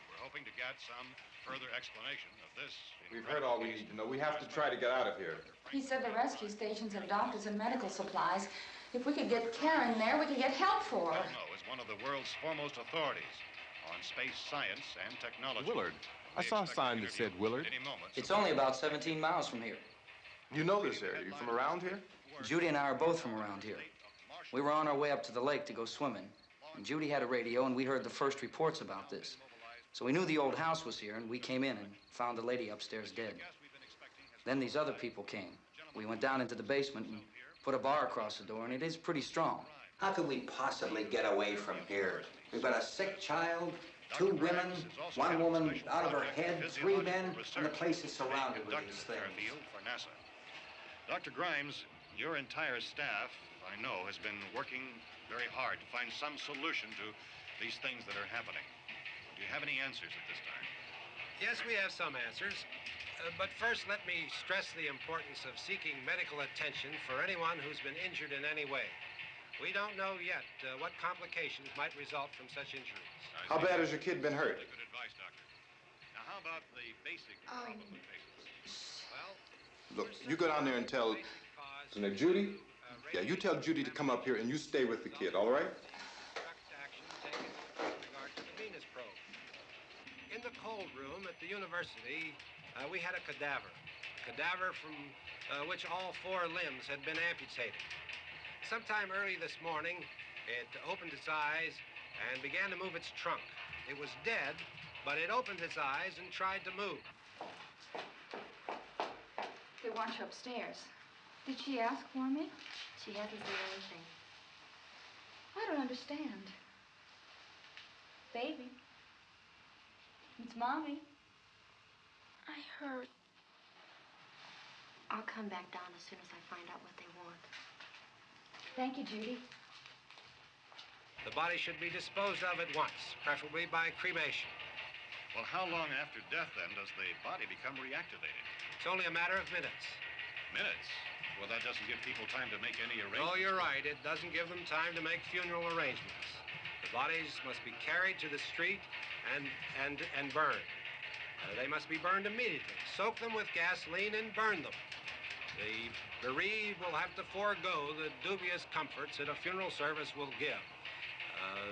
We're hoping to get some further explanation of this. We've heard all we need to know. We have to try to get out of here. He said the rescue stations have doctors and medical supplies. If we could get Karen there, we could get help for her. Belno is one of the world's foremost authorities on space science and technology. Willard. I saw a sign that said Willard. It's only about 17 miles from here. You know this area. You from around here? Judy and I are both from around here. We were on our way up to the lake to go swimming. And Judy had a radio, and we heard the first reports about this. So we knew the old house was here, and we came in and found the lady upstairs dead. Then these other people came. We went down into the basement and put a bar across the door, and it is pretty strong. How could we possibly get away from here? We've got a sick child, 2 women, 1 woman out of her head, 3 men, and the place is surrounded with these things. For NASA. Dr. Grimes, your entire staff, I know, has been working very hard to find some solution to these things that are happening. Do you have any answers at this time? Yes, we have some answers. But first, let me stress the importance of seeking medical attention for anyone who's been injured in any way. We don't know yet what complications might result from such injuries. How bad has your kid been hurt? Good advice, Doctor. Now, how about the basic problem of patients? Well, Look, you go down there and tell... Isn't it Judy? Yeah, you tell Judy to come up here and you stay with the kid, all right? Action taken with regard to the Venus probe. In the cold room at the university, we had a cadaver from which all 4 limbs had been amputated. Sometime early this morning, it opened its eyes and began to move its trunk. It was dead, but it opened its eyes and tried to move. They want you upstairs. Did she ask for me? She hasn't said anything. I don't understand. Baby. It's Mommy. I heard. I'll come back down as soon as I find out what they want. Thank you, Judy. The body should be disposed of at once, preferably by cremation. Well, how long after death, then, does the body become reactivated? It's only a matter of minutes. Minutes? Well, that doesn't give people time to make any arrangements. Oh, you're right. It doesn't give them time to make funeral arrangements. The bodies must be carried to the street and burned. They must be burned immediately. Soak them with gasoline and burn them. The bereaved will have to forego the dubious comforts that a funeral service will give.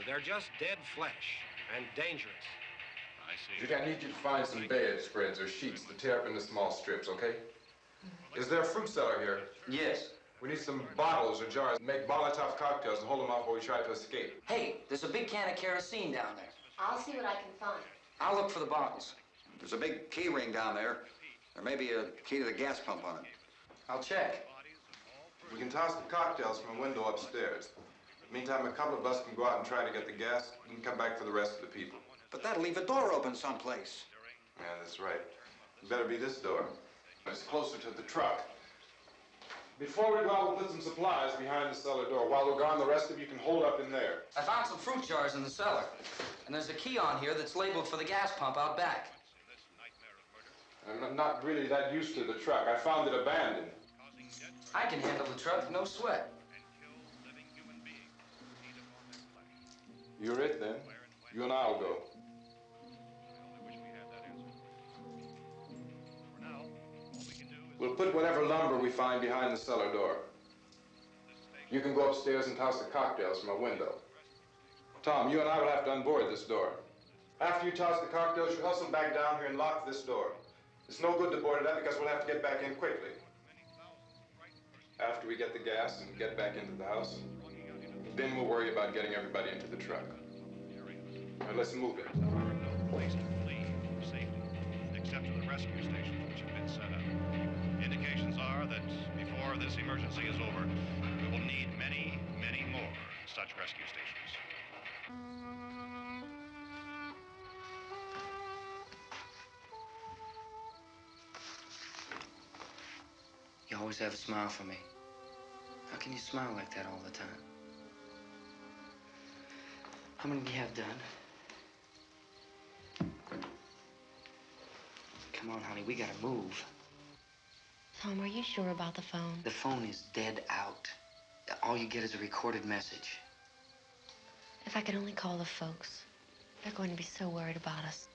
They're just dead flesh and dangerous. I see. Judy, I need you to find some bedspreads or sheets to tear up into small strips, okay? Is there a fruit cellar here? Yes. We need some bottles or jars. Make Molotov cocktails and hold them off while we try to escape. Hey, there's a big can of kerosene down there. I'll see what I can find. I'll look for the bottles. There's a big key ring down there. There may be a key to the gas pump on it. I'll check. We can toss the cocktails from a window upstairs. Meantime, a couple of us can go out and try to get the gas and come back for the rest of the people. But that'll leave a door open someplace. Yeah, that's right. It better be this door. It's closer to the truck. Before we go out, we'll put some supplies behind the cellar door. While we're gone, the rest of you can hold up in there. I found some fruit jars in the cellar. And there's a key on here that's labeled for the gas pump out back. I'm not really that used to the truck. I found it abandoned. I can handle the truck, no sweat. You're it, then. You and I'll go. We'll put whatever lumber we find behind the cellar door. You can go upstairs and toss the cocktails from a window. Tom, you and I will have to unboard this door. After you toss the cocktails, you hustle back down here and lock this door. It's no good to board it up because we'll have to get back in quickly. After we get the gas and get back into the house, then we'll worry about getting everybody into the truck. Now, let's move it. There are no place to flee for safety, except to the rescue stations which have been set up. Indications are that before this emergency is over, we will need many, many more such rescue stations. You always have a smile for me. How can you smile like that all the time? How many do you have done? Come on, honey, we gotta move. Tom, are you sure about the phone? The phone is dead out. All you get is a recorded message. If I could only call the folks. They're going to be so worried about us.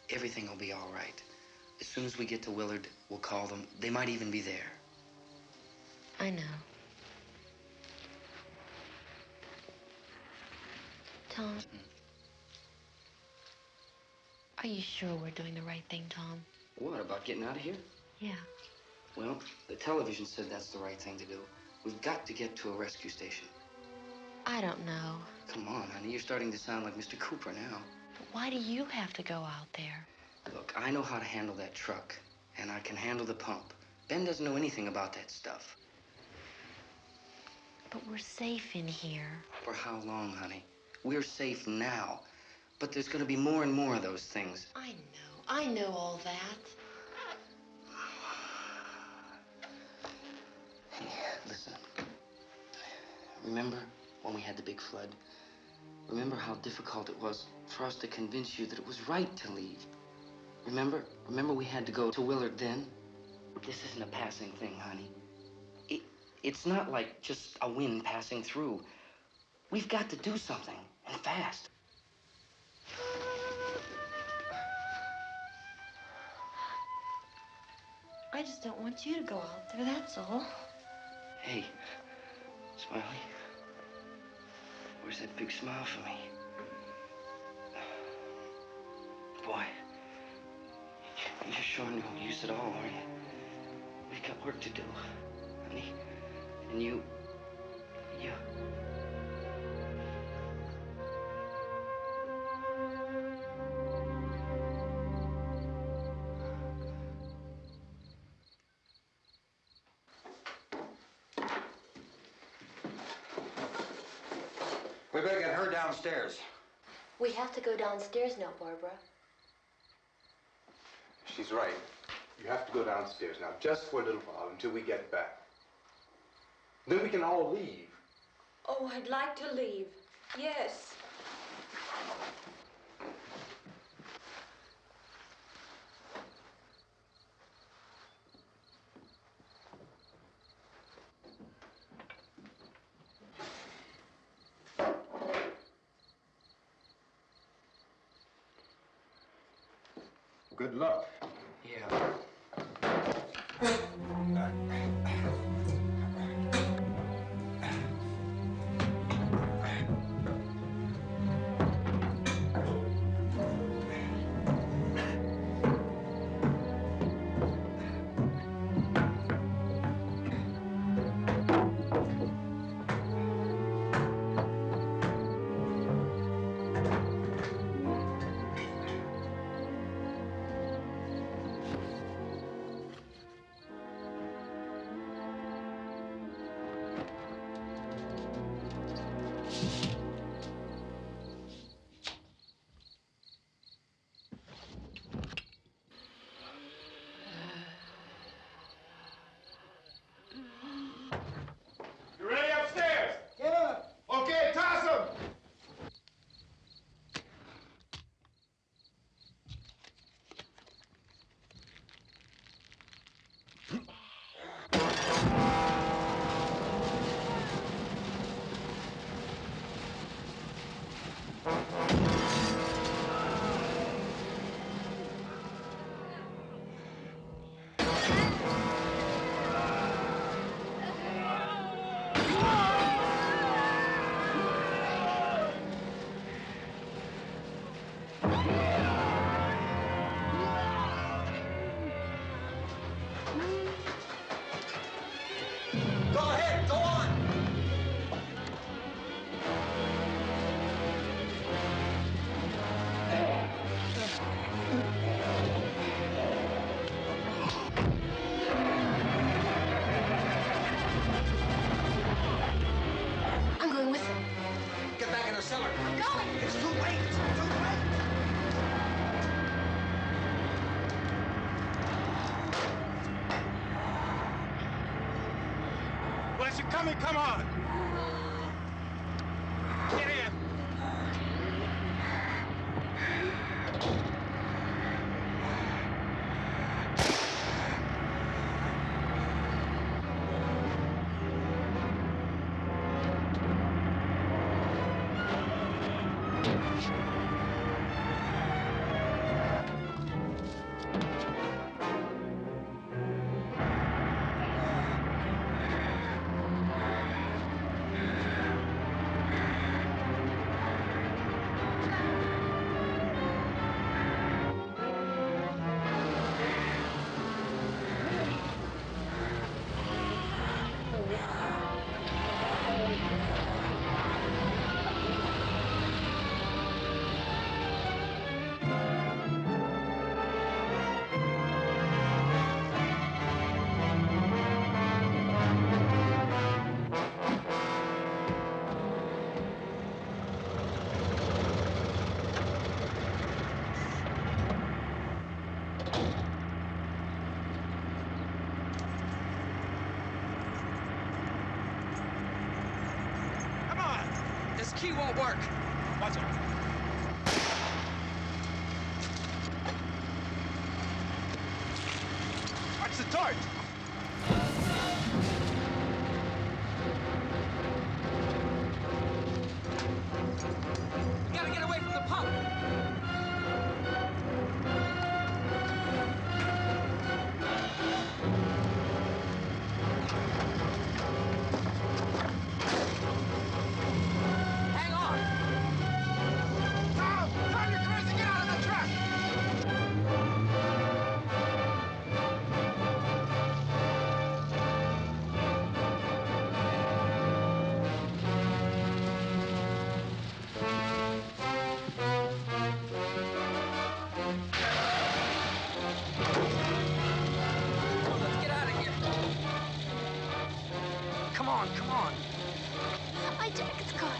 Everything will be all right. As soon as we get to Willard, we'll call them. They might even be there. I know. Tom. Are you sure we're doing the right thing, Tom? What, about getting out of here? Yeah. Well, the television said that's the right thing to do. We've got to get to a rescue station. I don't know. Come on, honey. You're starting to sound like Mr. Cooper now. But why do you have to go out there? Look, I know how to handle that truck, and I can handle the pump. Ben doesn't know anything about that stuff. But we're safe in here. For how long, honey? We're safe now. But there's going to be more and more of those things. I know all that. Hey, listen. Remember when we had the big flood? Remember how difficult it was for us to convince you that it was right to leave? Remember we had to go to Willard then? This isn't a passing thing, honey. It's not like just a wind passing through. We've got to do something, and fast. I just don't want you to go out there, that's all. Hey, Smiley. Where's that big smile for me? Boy, you're showing no use at all, aren't you? We've got work to do, honey. And you... We better get her downstairs. We have to go downstairs now, Barbara. She's right. You have to go downstairs now, just for a little while, until we get back. Then we can all leave. Oh, I'd like to leave. Yes. Good luck. Yeah. You ready upstairs? Yeah. Okay, toss him. Go ahead, go on. I'm going with him. Get back in the cellar. I'm going. It's too late. It's too late. Unless you're coming, come on. Get in. key won't work. Watch it. Watch the torch. We gotta get away from the pump. Hang on. Tom, you're crazy. Get out of the truck. Let's get out of here. Come on, come on. My jacket's caught.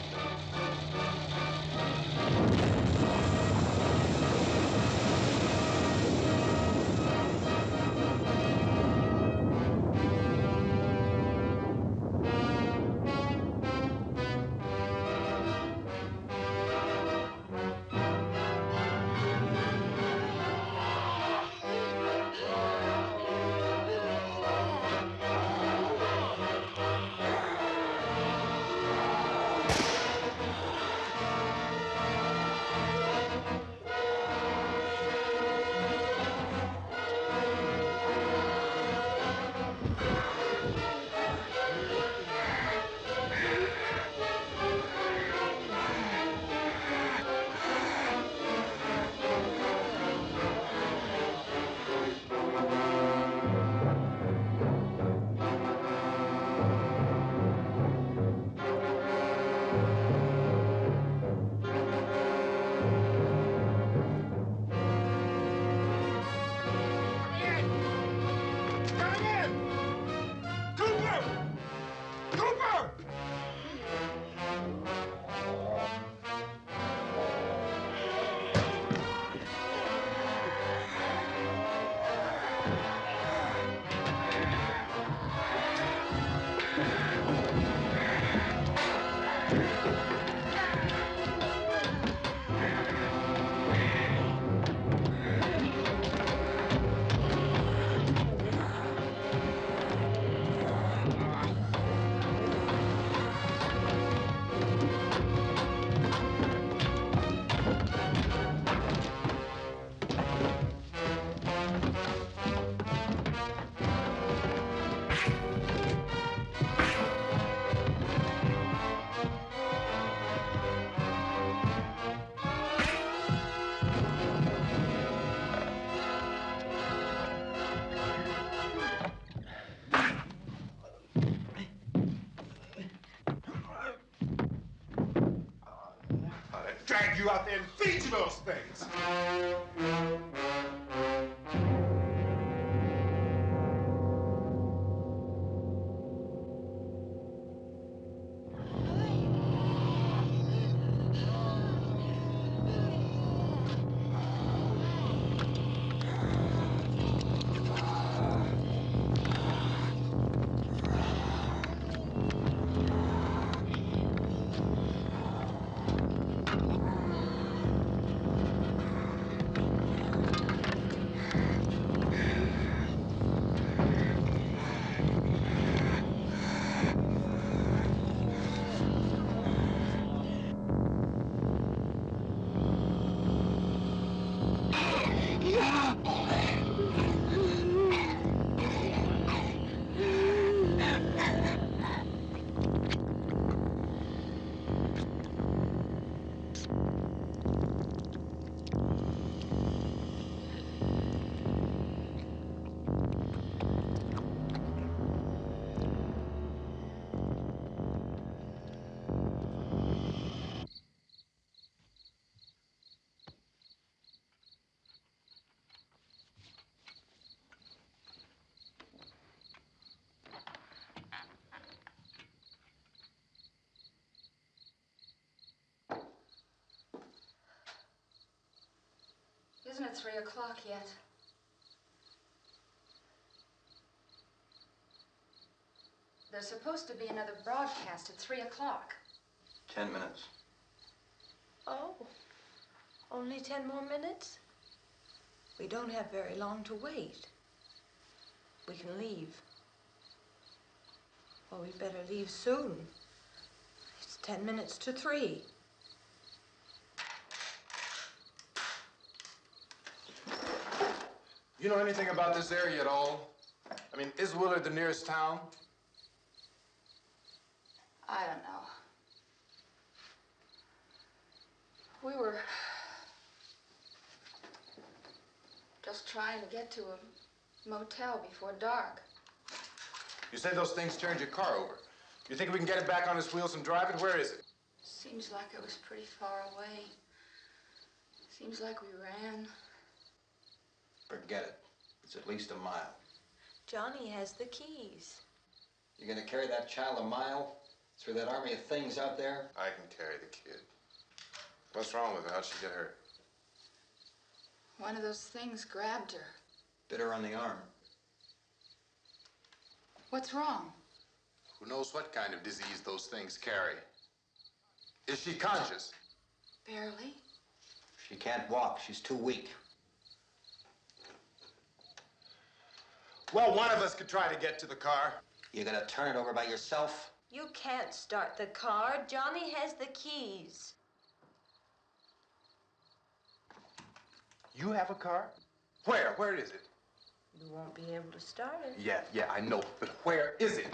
Drag you out there and feed you those things. Isn't it 3 o'clock yet? There's supposed to be another broadcast at 3 o'clock. 10 minutes. Oh, only 10 more minutes? We don't have very long to wait. We can leave. Well, we'd better leave soon. It's 10 minutes to 3. You know anything about this area at all? I mean, is Willard the nearest town? I don't know. We were just trying to get to a motel before dark. You said those things turned your car over. You think we can get it back on its wheels and drive it? Where is it? Seems like it was pretty far away. Seems like we ran. Forget it. It's at least a mile. Johnny has the keys. You're gonna carry that child a mile through that army of things out there? I can carry the kid. What's wrong with her? How'd she get hurt? One of those things grabbed her. Bit her on the arm. What's wrong? Who knows what kind of disease those things carry? Is she conscious? Barely. She can't walk. She's too weak. Well, one of us could try to get to the car. You gonna turn it over by yourself? You can't start the car. Johnny has the keys. You have a car? Where? Where is it? You won't be able to start it. Yeah, I know. But where is it?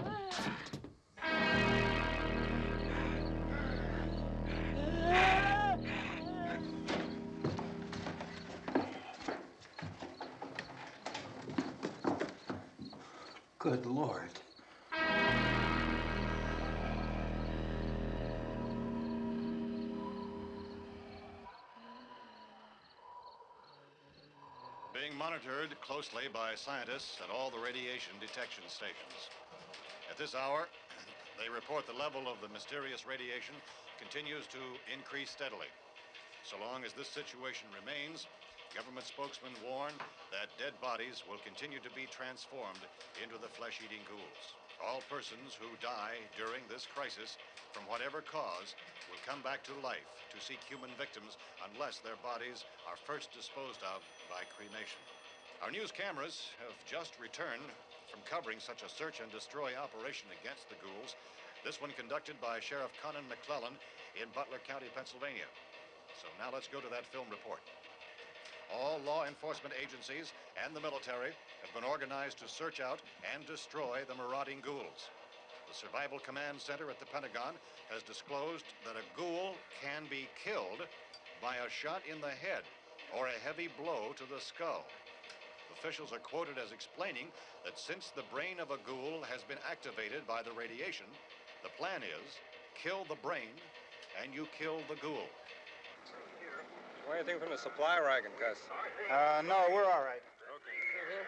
Good Lord. Being monitored closely by scientists at all the radiation detection stations. At this hour, they report the level of the mysterious radiation continues to increase steadily. So long as this situation remains, government spokesmen warn that dead bodies will continue to be transformed into the flesh-eating ghouls. All persons who die during this crisis, from whatever cause, will come back to life to seek human victims unless their bodies are first disposed of by cremation. Our news cameras have just returned from covering such a search and destroy operation against the ghouls, this one conducted by Sheriff Conan McClellan in Butler County, Pennsylvania. So now let's go to that film report. All law enforcement agencies and the military have been organized to search out and destroy the marauding ghouls. The Survival Command Center at the Pentagon has disclosed that a ghoul can be killed by a shot in the head or a heavy blow to the skull. Officials are quoted as explaining that since the brain of a ghoul has been activated by the radiation, the plan is kill the brain and you kill the ghoul. Want anything from the supply wagon, Gus? No, we're all right. Okay.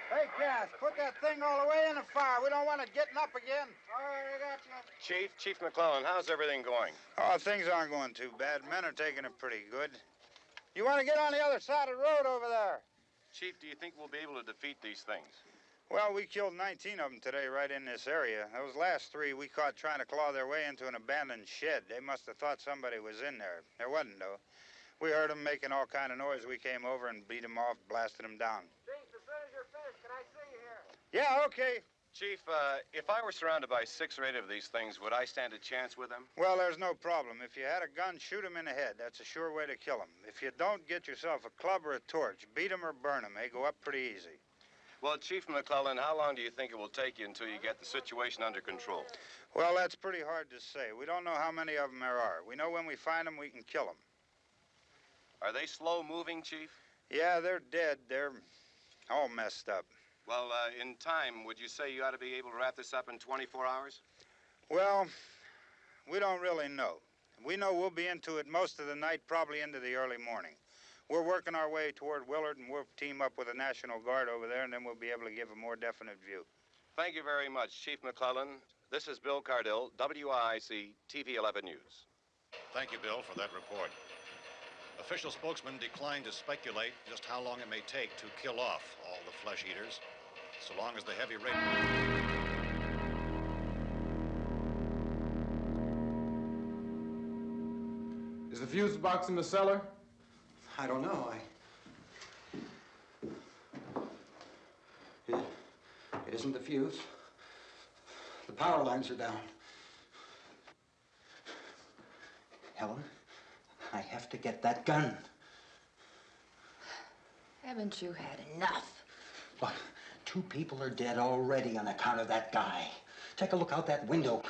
Hey, Cass, put that thing all the way in the fire. We don't want it getting up again. All right, I got you. Chief McClellan, how's everything going? Oh, things aren't going too bad. Men are taking it pretty good. You want to get on the other side of the road over there? Chief, do you think we'll be able to defeat these things? Well, we killed 19 of them today right in this area. Those last 3 we caught trying to claw their way into an abandoned shed. They must have thought somebody was in there. There wasn't, though. We heard them making all kind of noise. We came over and beat them off, blasted them down. Chief, as soon as you're finished, can I see you here? Yeah, okay. Chief, if I were surrounded by 6 or 8 of these things, would I stand a chance with them? Well, there's no problem. If you had a gun, shoot them in the head. That's a sure way to kill them. If you don't, get yourself a club or a torch. Beat them or burn them. They go up pretty easy. Well, Chief McClellan, how long do you think it will take you until you get the situation under control? Well, that's pretty hard to say. We don't know how many of them there are. We know when we find them, we can kill them. Are they slow-moving, Chief? Yeah, they're dead. They're all messed up. Well, in time, would you say you ought to be able to wrap this up in 24 hours? Well, we don't really know. We know we'll be into it most of the night, probably into the early morning. We're working our way toward Willard, and we'll team up with the National Guard over there, and then we'll be able to give a more definite view. Thank you very much, Chief McClellan. This is Bill Cardill, WIC TV 11 News. Thank you, Bill, for that report. Official spokesmen declined to speculate just how long it may take to kill off all the flesh eaters, so long as the heavy rain... Is the fuse box in the cellar? I don't know. It isn't the fuse. The power lines are down. Helen, I have to get that gun. Haven't you had enough? Look, 2 people are dead already on account of that guy. Take a look out that window.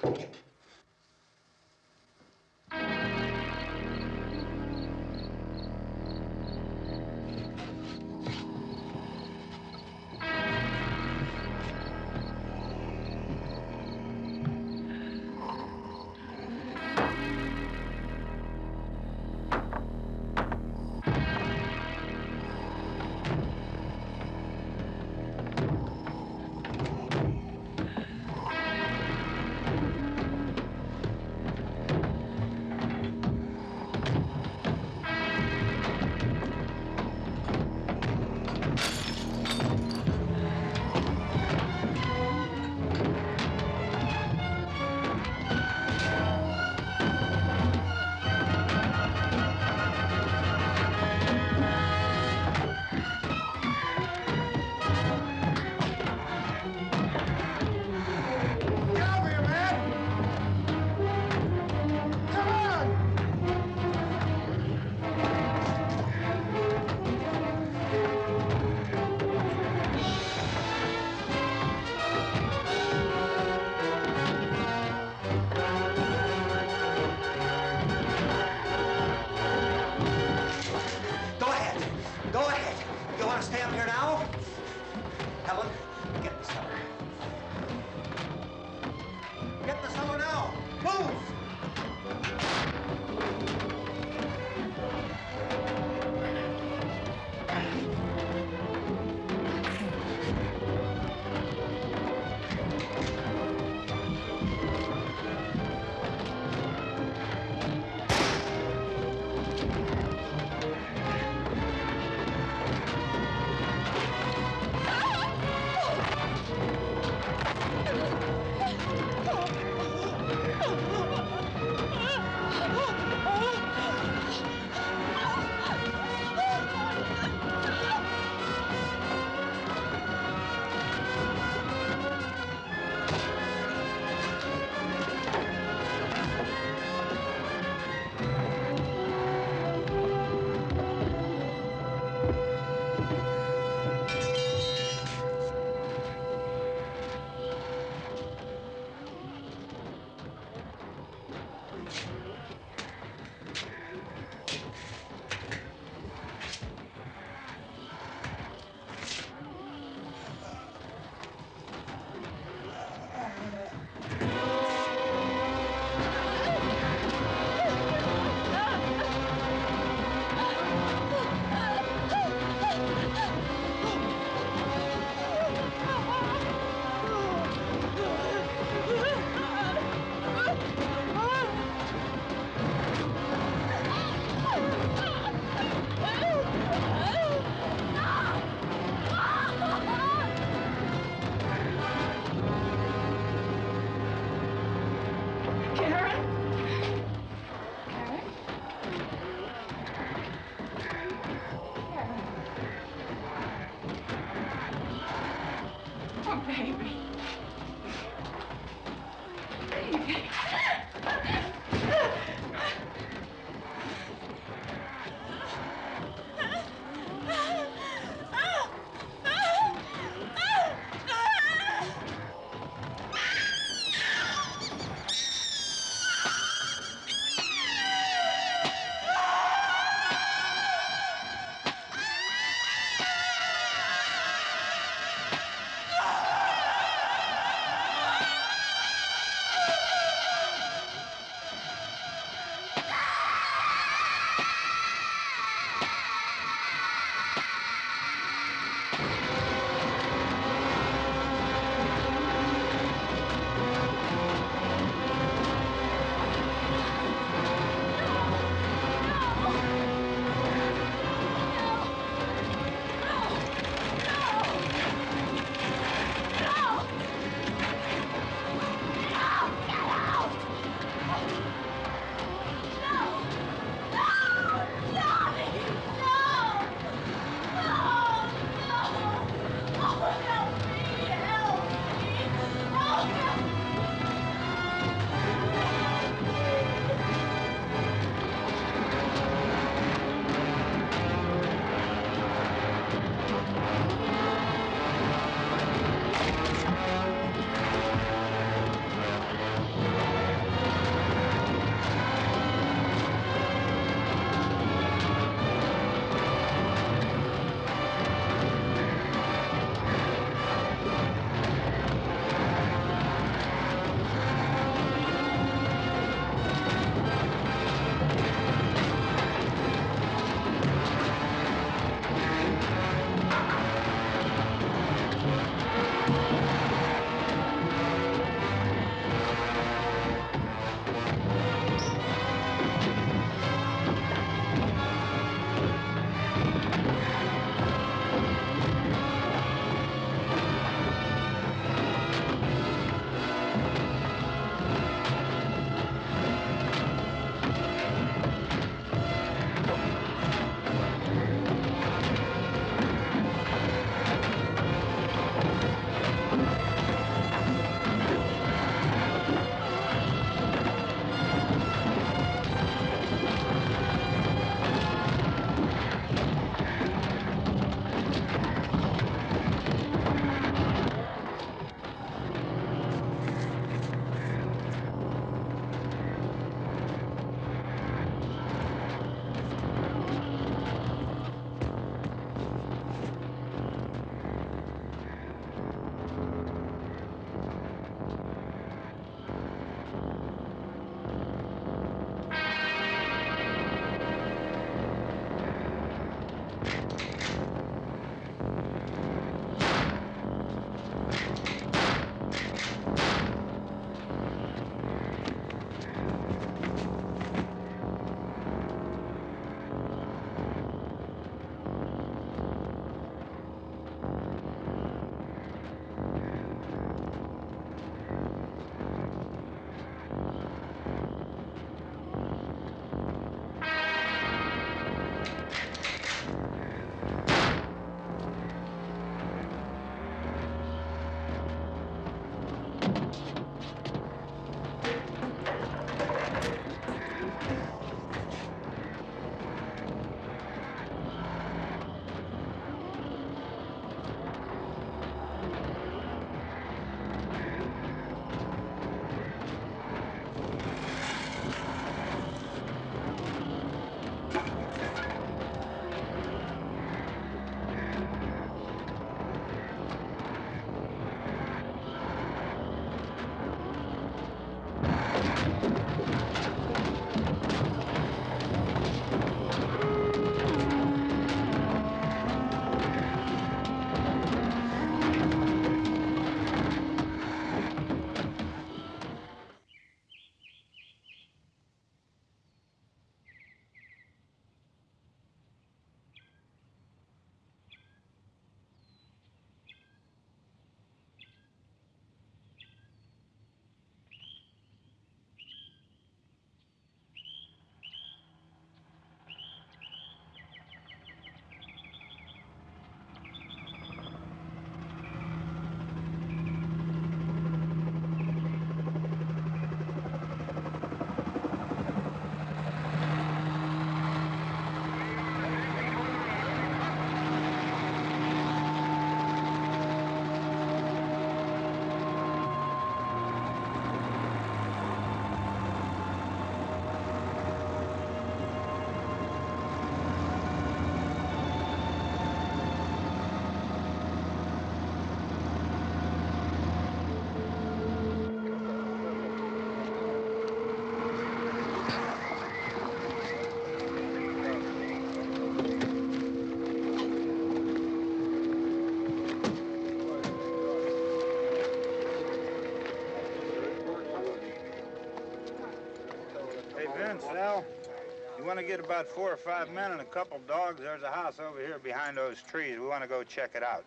want to get about 4 or 5 men and a couple dogs. There's a house over here behind those trees. We want to go check it out.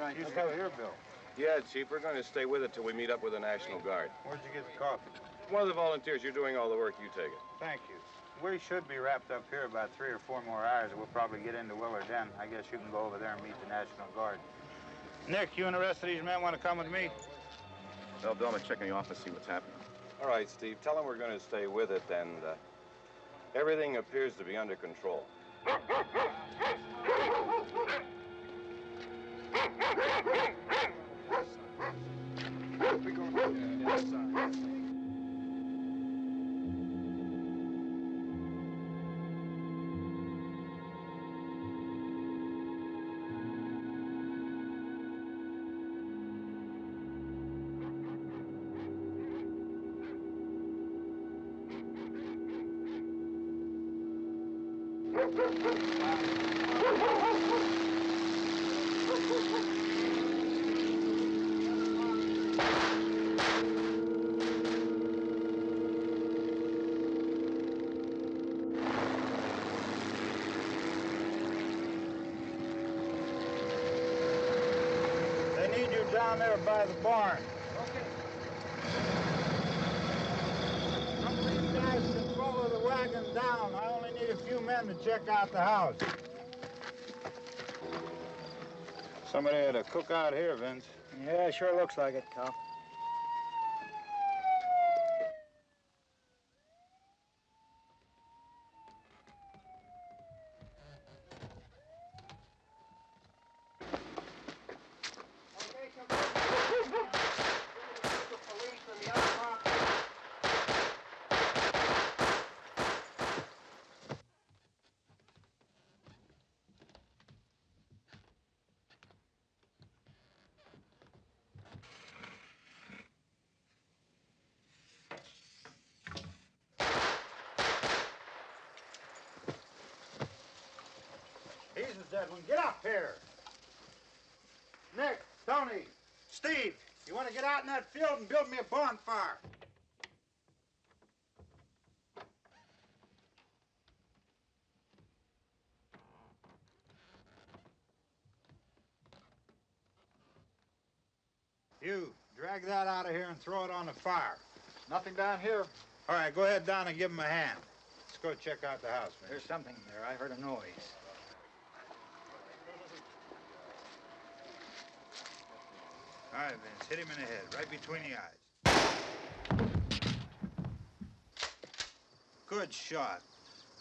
Right. You still here, Bill? Yeah, Chief, we're going to stay with it till we meet up with the National Guard. Where'd you get the coffee? One of the volunteers, you're doing all the work, you take it. Thank you. We should be wrapped up here about 3 or 4 more hours. We'll probably get into Willard then. I guess you can go over there and meet the National Guard. Nick, you and the rest of these men want to come with me? Well, Bill, I'm gonna check in the office, see what's happening. All right, Steve, tell them we're going to stay with it, and everything appears to be under control. We go inside. They need you down there by the barn. Okay. Some of these guys can follow the wagon down. I only need a few men to check out the house. Somebody had a cookout here, Vince. Yeah, sure looks like it, Cal. He's the dead one. Get up here. Nick, Tony, Steve, you want to get out in that field and build me a bonfire? You, drag that out of here and throw it on the fire. Nothing down here. All right, go ahead down and give him a hand. Let's go check out the house, man. There's something there. I heard a noise. All right, Vince, hit him in the head, right between the eyes. Good shot.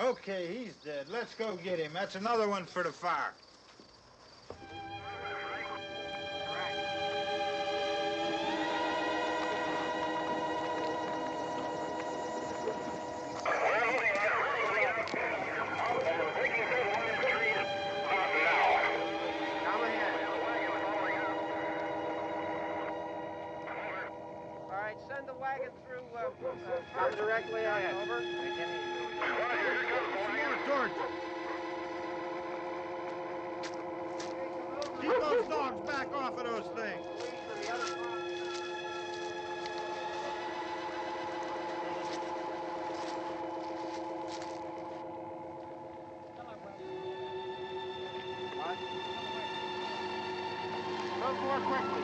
Okay, he's dead. Let's go get him. That's another one for the fire. Send the wagon through, come directly ahead. Over. Some more torches. Keep those dogs back off of those things. Move more quickly.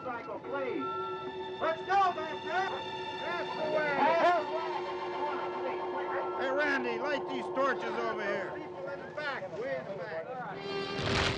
motorcycle, please. Let's go back there. That's the way. Hey, Randy, light these torches over here. People in the back, way in the back.